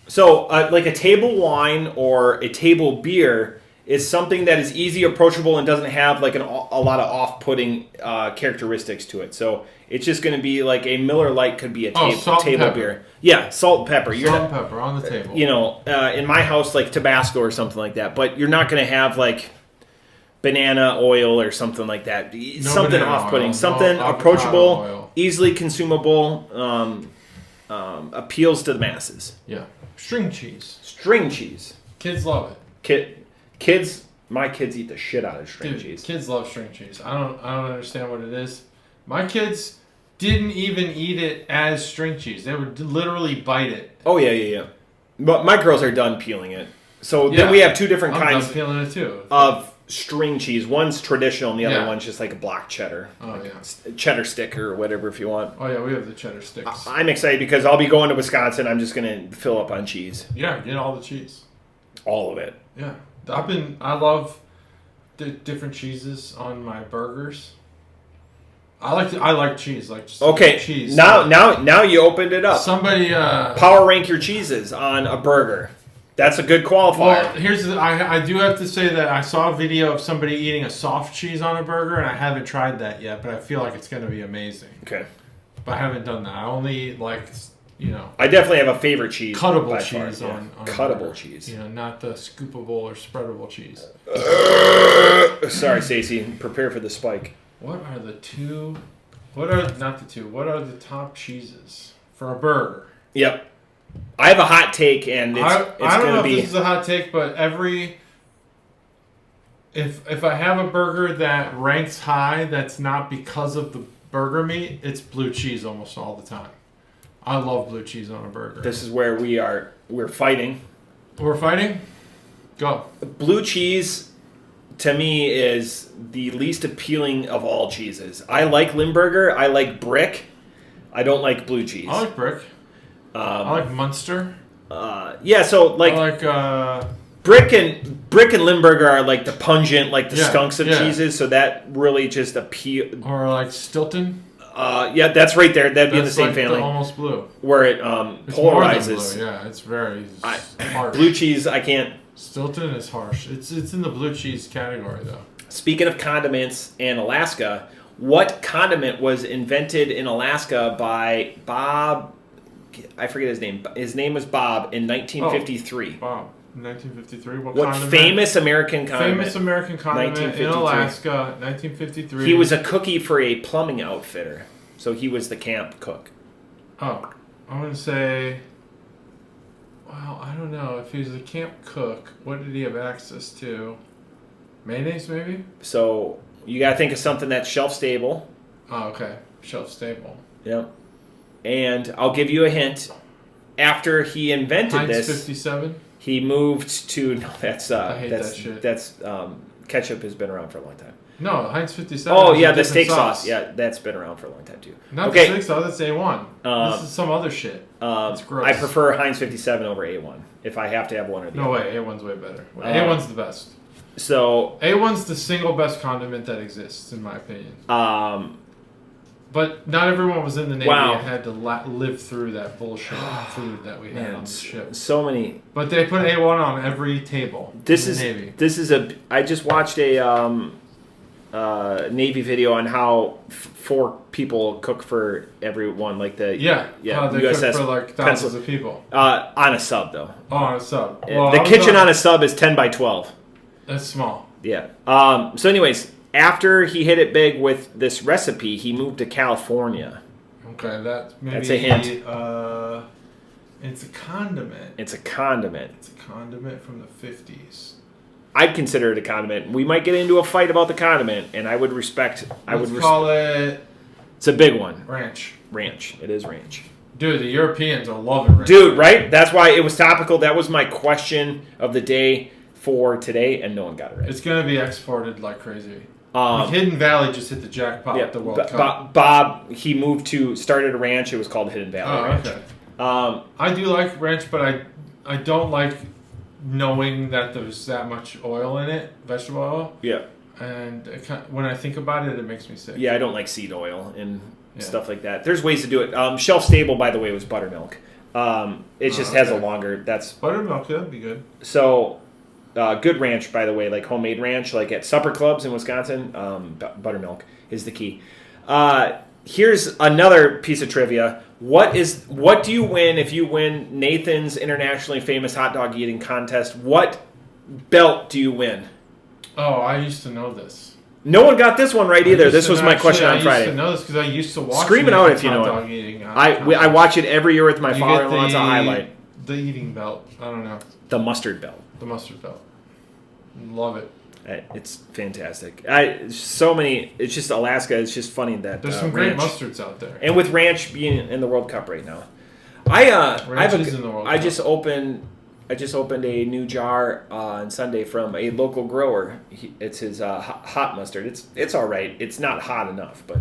So, like a table wine or a table beer is something that is easy, approachable, and doesn't have like a lot of off-putting characteristics to it. So it's just going to be like a Miller Lite could be a table beer. Yeah, salt and pepper. Salt and pepper on the table. In my house, like Tabasco or something like that. But you're not going to have like banana oil or something like that. Something off-putting. Something approachable, easily consumable, appeals to the masses. Yeah. String cheese. String cheese. Kids love it. My kids eat the shit out of string cheese. Kids love string cheese. I don't understand what it is. My kids didn't even eat it as string cheese. They would literally bite it. Oh yeah. But my girls are done peeling it. So then we have two different kinds done peeling it too. Of string cheese. One's traditional, and the other one's just like a block cheddar. Oh yeah. Cheddar stick or whatever if you want. Oh yeah, we have the cheddar sticks. I'm excited because I'll be going to Wisconsin. I'm just gonna fill up on cheese. Yeah, get all the cheese. All of it. Yeah. I love the different cheeses on my burgers. I like cheese. Like okay, cheese. Now you opened it up. Somebody power rank your cheeses on a burger. That's a good qualifier. Well, I do have to say that I saw a video of somebody eating a soft cheese on a burger, and I haven't tried that yet, but I feel like it's going to be amazing. Okay. But I haven't done that. I only I definitely have a favorite cheese. Cuttable cheese on cuttable cheese. Not the scoopable or spreadable cheese. Sorry, Stacey. Prepare for the spike. What are the top cheeses for a burger? Yep. I have a hot take, and I don't know if this is a hot take, but if I have a burger that ranks high, that's not because of the burger meat, it's blue cheese almost all the time. I love blue cheese on a burger. This is where we're fighting. We're fighting? Go. Blue cheese, to me, is the least appealing of all cheeses. I like Limburger. I like Brick. I don't like blue cheese. I like Brick. I like Munster. So like I like Brick and Limburger are like the pungent, like the skunks of cheeses. So that really just appeal. Or like Stilton. That's right there. That'd be in the same family. Almost blue. Where it it's polarizes. Blue. Yeah, it's very harsh. Blue cheese, I can't. Stilton is harsh. It's in the blue cheese category though. Speaking of condiments in Alaska, what condiment was invented in Alaska by Bob? I forget his name. His name was Bob in 1953. Bob. 1953. What condiment? Famous American condiment? Famous American condiment in Alaska, 1953. He was a cookie for a plumbing outfitter, so he was the camp cook. Oh, I'm gonna say. Well, I don't know if he was a camp cook. What did he have access to? Mayonnaise, maybe. So you gotta think of something that's shelf stable. Oh, okay, shelf stable. Yep. And I'll give you a hint. After he invented Heinz this, 57. He moved to that's I hate that shit. That's ketchup has been around for a long time. No, Heinz 57. Oh yeah, the steak sauce. Yeah, that's been around for a long time too. Not the steak sauce. That's A1. This is some other shit. It's gross. I prefer Heinz 57 over A1 if I have to have one or the other. No way, A1's way better. A1's the best. So A1's the single best condiment that exists, in my opinion. But not everyone was in the Navy and had to live through that bullshit food that we had on the ship. So many. But they put A1 on every table in the Navy. I just watched a Navy video on how 4 people cook for everyone, like the how they USS cook for like thousands of people. On a sub though. Oh, on a sub. Well, the kitchen on a sub is 10 by 12. That's small. Yeah. So, anyways, after he hit it big with this recipe, he moved to California. Okay, that's a hint. It's a condiment. It's a condiment. It's a condiment from the 50s. I'd consider it a condiment. We might get into a fight about the condiment, and I would respect. Let's call it. It's a big one. Ranch. Ranch. It is ranch. Dude, the Europeans are loving ranch. Dude, right? That's why it was topical. That was my question of the day for today, and no one got it right. It's going to be exported like crazy. Hidden Valley just hit the jackpot at the World Cup. Bob, he started a ranch. It was called Hidden Valley Ranch. Okay. I do like ranch, but I don't like knowing that there's that much oil in it, vegetable oil. Yeah. And when I think about it, it makes me sick. Yeah, I don't like seed oil and stuff like that. There's ways to do it. Shelf stable, by the way, was buttermilk. It just has a longer. That's buttermilk. That'd be good. So, good ranch, by the way, like homemade ranch, like at supper clubs in Wisconsin. Buttermilk is the key. Here's another piece of trivia. What do you win if you win Nathan's internationally famous hot dog eating contest? What belt do you win? Oh, I used to know this. No one got this one right either. This was my question on Friday. I used to know this because I used to watch. Scream it out if you know it. I watch it every year with my father-in-law. It's a highlight. The eating belt. I don't know. The mustard belt. The mustard belt. Love it. It's fantastic. So many. It's just Alaska. It's just funny that there's some great mustards out there. And with ranch being in the World Cup right now, I just opened a new jar on Sunday from a local grower. It's his hot mustard. It's all right. It's not hot enough, but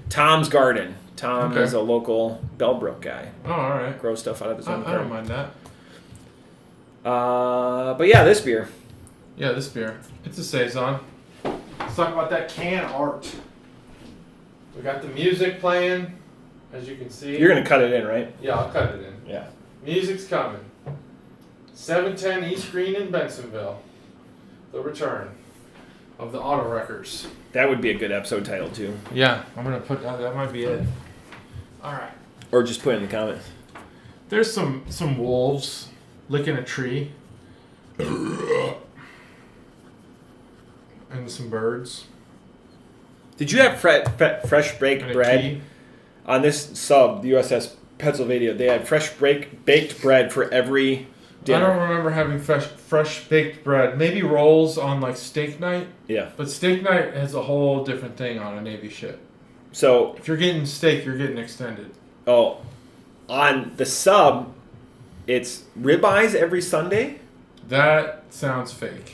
Tom's Garden. Tom is a local Bellbrook guy. Oh, all right. Grows stuff out of his own garden. I don't mind that. But yeah, this beer. Yeah, this beer. It's a saison. Let's talk about that can art. We got the music playing, as you can see. You're gonna cut it in, right? Yeah, I'll cut it in. Yeah. Music's coming. 710 East Green in Bensenville. The return of the auto wreckers. That would be a good episode title too. Yeah, I'm gonna put that might be it. All right. Or just put it in the comments. There's some wolves licking a tree. And some birds. Did you have fresh baked bread on this sub, the USS Pennsylvania? They had fresh baked bread for every dinner. I don't remember having fresh baked bread. Maybe rolls on like steak night. Yeah. But steak night has a whole different thing on a Navy ship. So if you're getting steak, you're getting extended. Oh, on the sub, it's ribeyes every Sunday? That sounds fake.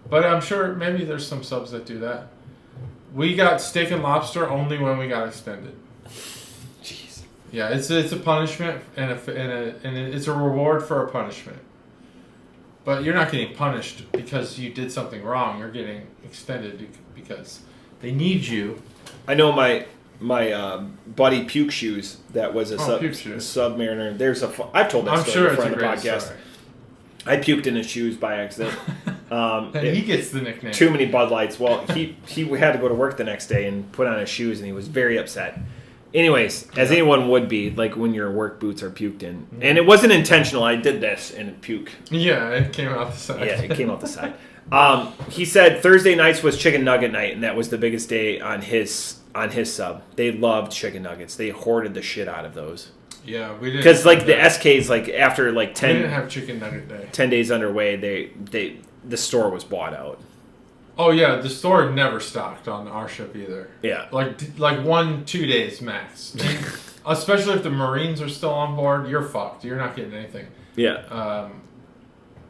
But I'm sure maybe there's some subs that do that. We got steak and lobster only when we got extended. Jeez. Yeah, it's a punishment and it's a reward for a punishment. But you're not getting punished because you did something wrong. You're getting extended because they need you. I know my buddy Puke Shoes that was a submariner. I've told that story before on the podcast. Story. I puked in his shoes by accident. And he gets the nickname. Too many Bud Lights. Well, he had to go to work the next day and put on his shoes, and he was very upset. Anyways, as anyone would be, like when your work boots are puked in. And it wasn't intentional. I did this, and it puked. Yeah, it came out the side. Yeah, it came out the side. He said Thursday nights was chicken nugget night, and that was the biggest day on his sub. They loved chicken nuggets. They hoarded the shit out of those. Yeah, we didn't. Because like the SKs, like after like 10, we didn't have chicken nugget day. 10 days underway, the store was bought out. Oh yeah, the store never stocked on our ship either. Yeah, like 1-2 days max. Especially if the Marines are still on board, you're fucked. You're not getting anything. Yeah.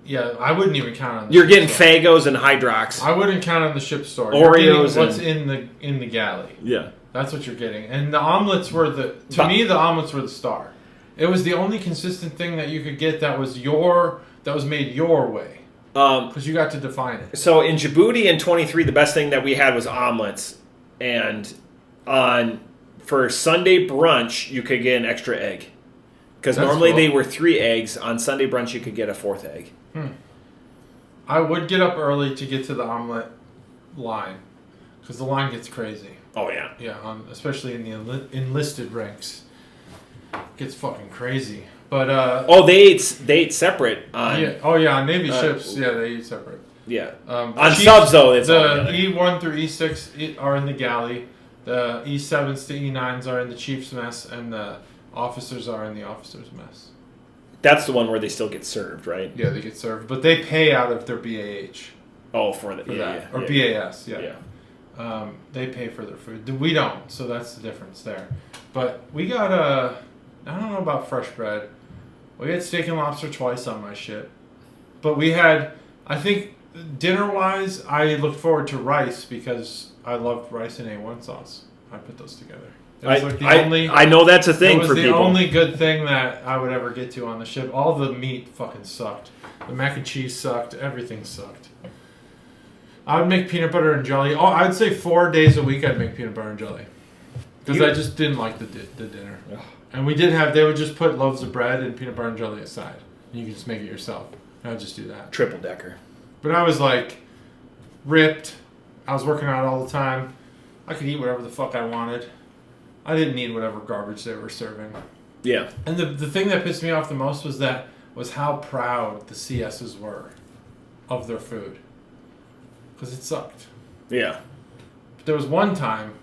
Yeah, I wouldn't even count on. You're getting Fagos and Hydrox. I wouldn't count on the ship store. Oreos. What's in the galley? Yeah. That's what you're getting. And the omelets were the omelets were the star. It was the only consistent thing that you could get that was made your way. Because you got to define it. So in Djibouti in 23, the best thing that we had was omelets. And for Sunday brunch, you could get an extra egg. Because normally they were 3 eggs. On Sunday brunch, you could get a 4th egg. I would get up early to get to the omelet line. because the line gets crazy. Oh yeah. Yeah, especially in the enlisted ranks, gets fucking crazy. But they ate separate. On, on Navy ships, they eat separate. Yeah. On Chiefs, subs though, it's the E1 through E6 are in the galley. The E7s to E9s are in the chief's mess, and the officers are in the officers' mess. That's the one where they still get served, right? Yeah, they get served, but they pay out of their BAH. Oh, for that. Or BAS, they pay for their food. We don't, so that's the difference there. But we got I don't know about fresh bread. We had steak and lobster twice on my shit. But we had, I think, dinner-wise, I looked forward to rice because I loved rice and A1 sauce. I put those together. It was I know that's a thing for people. It was the only good thing that I would ever get to on the ship. All the meat fucking sucked. The mac and cheese sucked. Everything sucked. I would make peanut butter and jelly. Oh, I'd say 4 days a week I'd make peanut butter and jelly. Because I just didn't like the dinner. Ugh. And they would just put loaves of bread and peanut butter and jelly aside. And you could just make it yourself. And I'd just do that. Triple decker. But I was like ripped. I was working out all the time. I could eat whatever the fuck I wanted. I didn't need whatever garbage they were serving. Yeah. And the thing that pissed me off the most was how proud the CSs were of their food. Because it sucked. Yeah. But there was one time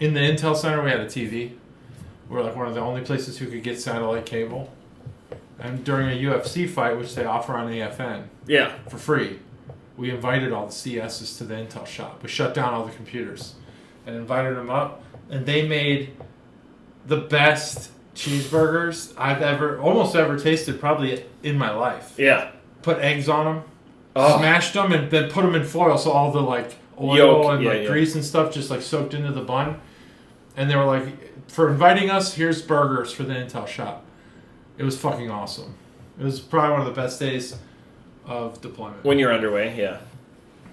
in the Intel Center we had a TV. We were like one of the only places who could get satellite cable. And during a UFC fight, which they offer on AFN for free, we invited all the CSs to the Intel shop. We shut down all the computers and invited them up. And they made the best cheeseburgers I've almost ever tasted probably in my life. Yeah. Put eggs on them, smashed them, and then put them in foil so all the like oil and grease and stuff just like soaked into the bun. And they were like, for inviting us, here's burgers for the Intel shop. It was fucking awesome. It was probably one of the best days of deployment. When you're underway, yeah.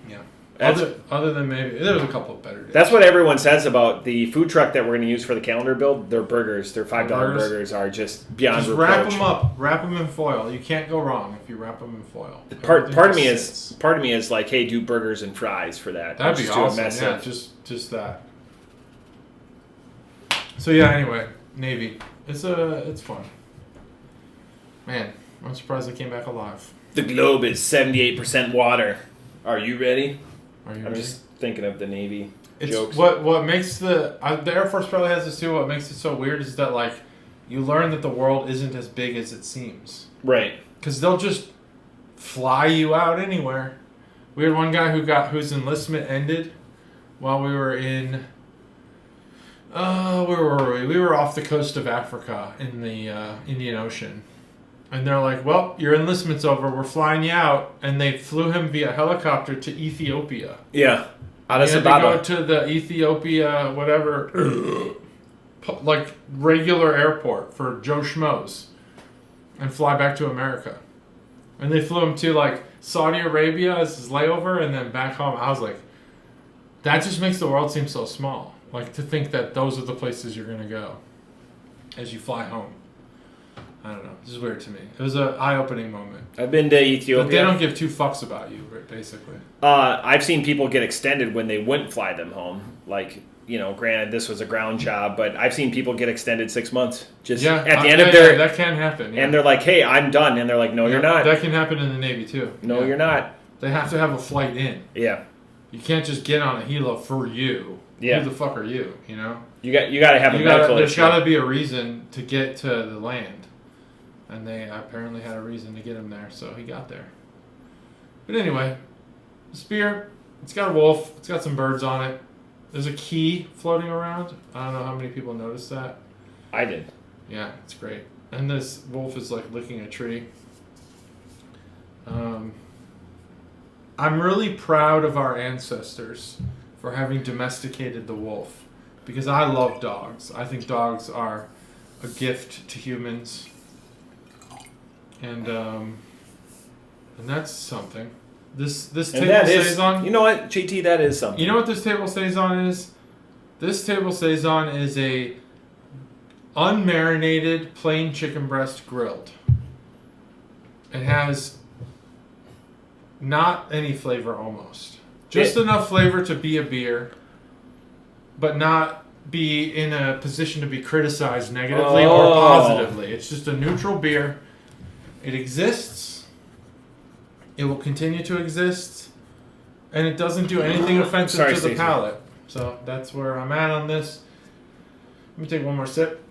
Yeah. Other than maybe, there was a couple of better days. That's what everyone says about the food truck that we're going to use for the calendar build. Their burgers, their $5 burgers are just beyond reproach. Wrap them up. Wrap them in foil. You can't go wrong if you wrap them in foil. Part of me is like, hey, do burgers and fries for that. That'd be awesome. Yeah, just that. So yeah, anyway, Navy. It's fun. Man, I'm surprised I came back alive. The globe is 78% water. Are you ready? I'm just thinking of the Navy it's jokes. What makes the Air Force probably has this too. What makes it so weird is that like you learn that the world isn't as big as it seems. Right. Because they'll just fly you out anywhere. We had one guy whose enlistment ended while we were in. Where were we? We were off the coast of Africa in the Indian Ocean. And they're like, well, your enlistment's over. We're flying you out. And they flew him via helicopter to Ethiopia. Yeah. Addis Ababa. Had to go to the Ethiopia, whatever, like regular airport for Joe Schmoes and fly back to America. And they flew him to like Saudi Arabia as his layover and then back home. I was like, that just makes the world seem so small. Like to think that those are the places you're going to go as you fly home. I don't know. This is weird to me. It was an eye-opening moment. I've been to Ethiopia. But they don't give two fucks about you, basically. I've seen people get extended when they wouldn't fly them home. Like, granted, this was a ground job, but I've seen people get extended 6 months. Just at the end of their... that can happen. Yeah. And they're like, hey, I'm done. And they're like, no, you're not. That can happen in the Navy, too. No, you're not. They have to have a flight in. Yeah. You can't just get on a helo for you. Yeah. Who the fuck are you, You got to have a medical issue. There's got to be a reason to get to the land. And they apparently had a reason to get him there, so he got there. But anyway, the spear, it's got a wolf. It's got some birds on it. There's a key floating around. I don't know how many people noticed that. I did. Yeah, it's great. And this wolf is like licking a tree. I'm really proud of our ancestors for having domesticated the wolf. Because I love dogs. I think dogs are a gift to humans. And that's something. This table saison. You know what, JT, that is something. You know what this table saison is? This table saison is a unmarinated plain chicken breast grilled. It has not any flavor almost. Just enough flavor to be a beer. but not be in a position to be criticized negatively or positively. It's just a neutral beer. It exists. It will continue to exist. And it doesn't do anything offensive to the palate. So that's where I'm at on this. Let me take one more sip.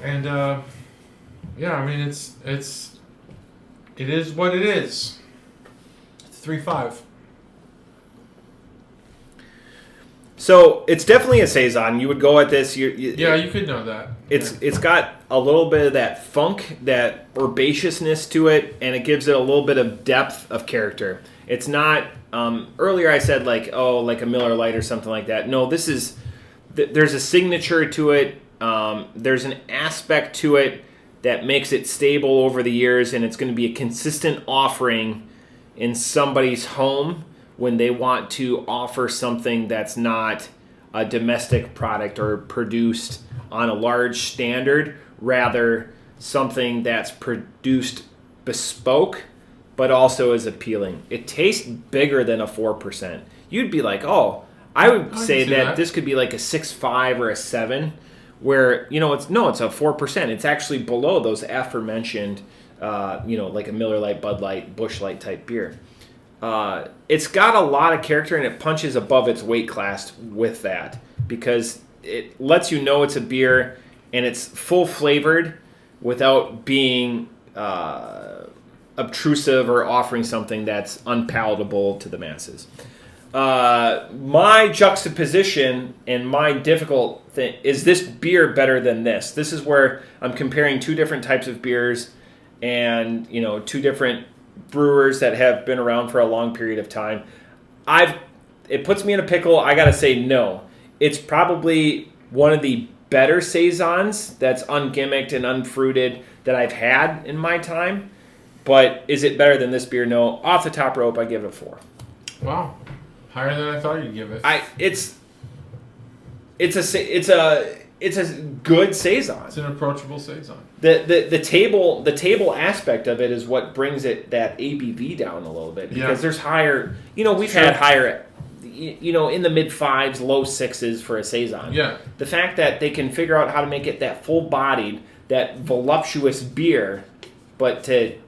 And yeah, I mean it is what it is. It's 3.5. So it's definitely a saison. You would go at this. Yeah, you could know that. It's got a little bit of that funk, that herbaceousness to it, and it gives it a little bit of depth of character. It's not. Earlier I said like a Miller Lite or something like that. No, this is. There's a signature to it. There's an aspect to it that makes it stable over the years, and it's going to be a consistent offering in somebody's home when they want to offer something that's not a domestic product or produced on a large standard, rather something that's produced bespoke but also is appealing. It tastes bigger than a 4%. You'd be like, oh, I would say that this could be like a 6.5 or a 7, where, it's a 4%. It's actually below those aforementioned, like a Miller Lite, Bud Light, Busch Light type beer. It's got a lot of character, and it punches above its weight class with that, because it lets you know it's a beer and it's full flavored without being obtrusive or offering something that's unpalatable to the masses. My juxtaposition and my difficult thing is this beer better than this. This is where I'm comparing two different types of beers and, two different brewers that have been around for a long period of time. It puts me in a pickle. I gotta say no. It's probably one of the better saisons that's ungimmicked and unfruited that I've had in my time. But is it better than this beer? No. Off the top rope, I give it a 4. Wow, higher than I thought you'd give it. It's a good saison. It's an approachable saison. The table aspect of it is what brings it that ABV down a little bit, because there's higher. We've had higher. In the mid 5s, low 6s for a saison. Yeah. The fact that they can figure out how to make it that full-bodied, that voluptuous beer, but to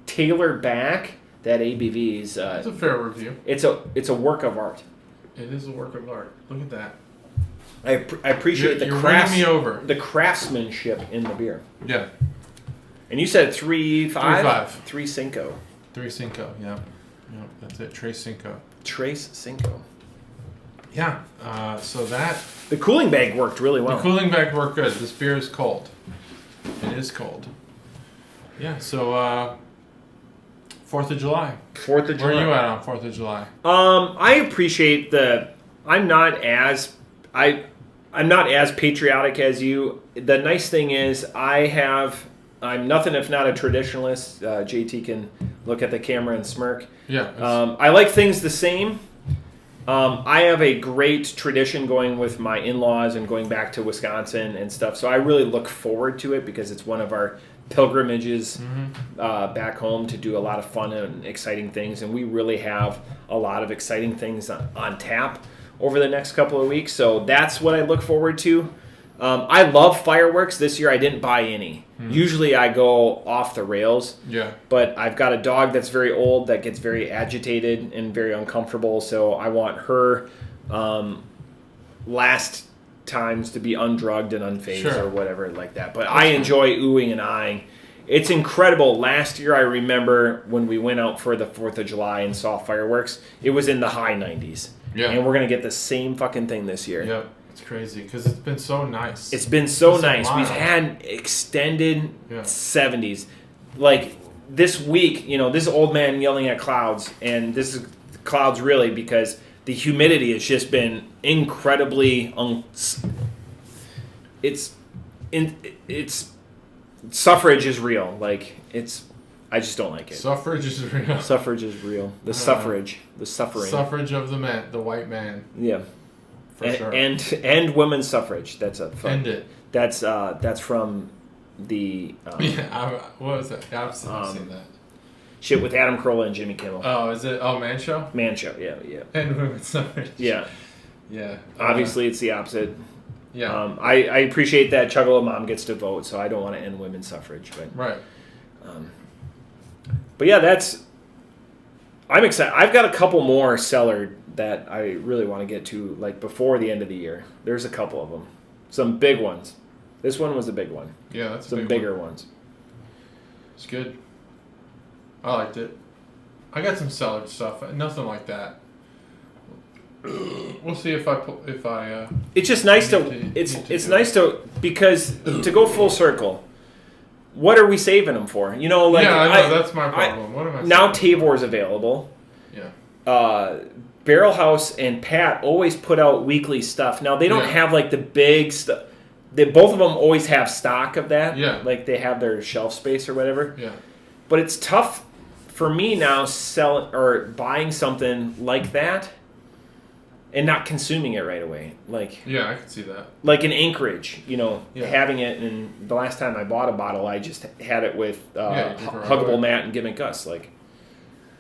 tailor back that ABV is. That's a fair review. It's a work of art. It is a work of art. Look at that. I appreciate the craftsmanship in the beer. Yeah. And you said 3.5? 3.5. 3 Cinco. 3 Cinco, yeah. Yeah, that's it. Tres Cinco. Tres Cinco. Yeah. So that... The cooling bag worked really well. The cooling bag worked good. This beer is cold. It is cold. Yeah, so... 4th of July. 4th of July. Where are you at on 4th of July? I appreciate I'm not as patriotic as you. The nice thing is I'm nothing if not a traditionalist. JT can look at the camera and smirk. Yeah. I like things the same. I have a great tradition going with my in-laws and going back to Wisconsin and stuff. So I really look forward to it, because it's one of our pilgrimages back home to do a lot of fun and exciting things. And we really have a lot of exciting things on tap over the next couple of weeks. So that's what I look forward to. I love fireworks. This year I didn't buy any. Usually I go off the rails. Yeah. But I've got a dog that's very old that gets very agitated and very uncomfortable. So I want her last times to be undrugged and unfazed or whatever like that. But I enjoy oohing and eyeing. It's incredible. Last year I remember when we went out for the 4th of July and saw fireworks, it was in the high 90s. Yeah. And we're going to get the same fucking thing this year. Yep. It's crazy because it's been so nice. It's been so nice. We've had extended 70s. Like this week, this old man yelling at clouds, and this is clouds really because the humidity has just been incredibly it's suffrage is real. Like I just don't like it. Suffrage is real. Suffrage is real. The suffrage. The suffering. Suffrage of the white man. Yeah. For sure. And women's suffrage. That's a fun. End it. That's from the. What was that? Yeah, I've seen that. shit with Adam Carolla and Jimmy Kimmel. Oh, is it? Oh, Man Show? Man Show, yeah. And women's suffrage. Yeah. Yeah. Obviously, it's the opposite. Yeah. I appreciate that Chuggalo Mom gets to vote, so I don't want to end women's suffrage. But, right. But yeah, I'm excited. I've got a couple more cellared that I really want to get to, like before the end of the year. There's a couple of them, some big ones. This one was a big one. Yeah, that's some a big bigger one. ones. It's good. I liked it. I got some cellared stuff. Nothing like that. We'll see if I. It's just nice it's nice to because to go full circle. What are we saving them for? You know, like yeah, I know that's my problem. What am I now? Tabor's available. Yeah. Barrel House and Pat always put out weekly stuff. Now they don't have like the big stuff. Both of them always have stock of that. Yeah. Like they have their shelf space or whatever. Yeah. But it's tough for me now buying something like that and not consuming it right away. Like yeah, I can see that. Like in Anchorage, having it, and the last time I bought a bottle, I just had it with Huggable Matt and Gimmick Gus. Like,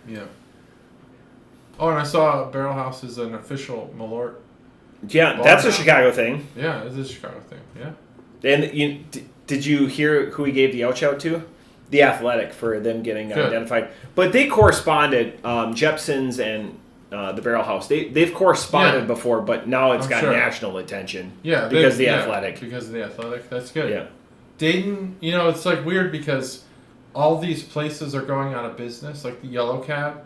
yeah. Oh, and I saw Barrel House is an official Malort. Yeah, that's a Chicago thing. Yeah, it's a Chicago thing. Yeah. And did you hear who he gave the ouch out to? The Athletic, for them getting identified. But they corresponded, Jepson's and the Barrel House. They've corresponded before, but now it's got national attention. Yeah, because of the Athletic. Because of the Athletic, that's good. Yeah. Dayton, it's like weird because all these places are going out of business, like the Yellow Cab,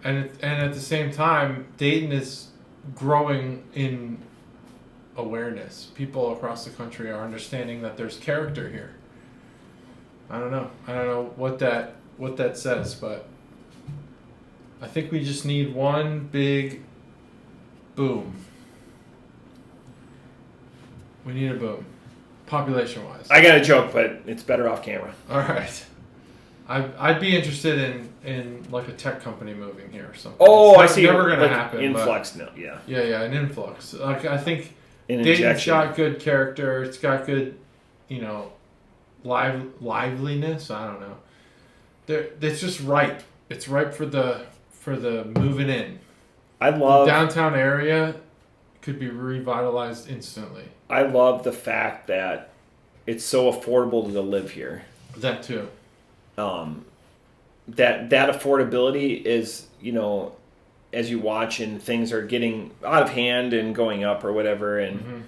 and at the same time, Dayton is growing in awareness. People across the country are understanding that there's character here. I don't know what that says, but I think we just need one big boom. We need a boom, population-wise. I got a joke, but it's better off camera. All right. I'd be interested in like a tech company moving here or something. Oh, I it's see. Never gonna like happen. Influx, no, yeah. Yeah, an influx. Like I think An Dayton's injection. got good character. It's got good, liveliness. I don't know. It's just ripe. It's ripe for the moving in. I love the downtown area could be revitalized instantly. I love the fact that it's so affordable to live here. That too. That affordability is, as you watch and things are getting out of hand and going up or whatever, and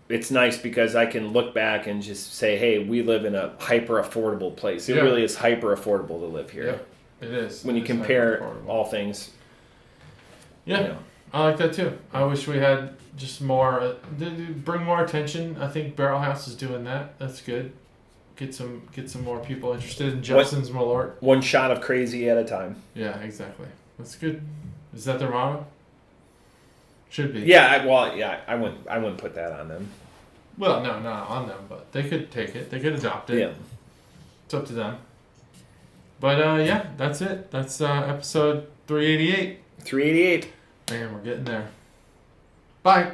it's nice because I can look back and just say, hey, we live in a hyper affordable place. It really is hyper affordable to live here. Yeah, it is. When you compare all things. Yeah, I like that too. I wish we had just more, bring more attention. I think Barrel House is doing that. That's good. Get some more people interested in Justin's Malort. One shot of crazy at a time. Yeah, exactly. That's good. Is that their motto? Should be. Yeah, I wouldn't put that on them. Well, no, not on them, but they could take it. They could adopt it. Yeah. It's up to them. But yeah, that's it. That's episode 388. 388. Man, we're getting there. Bye.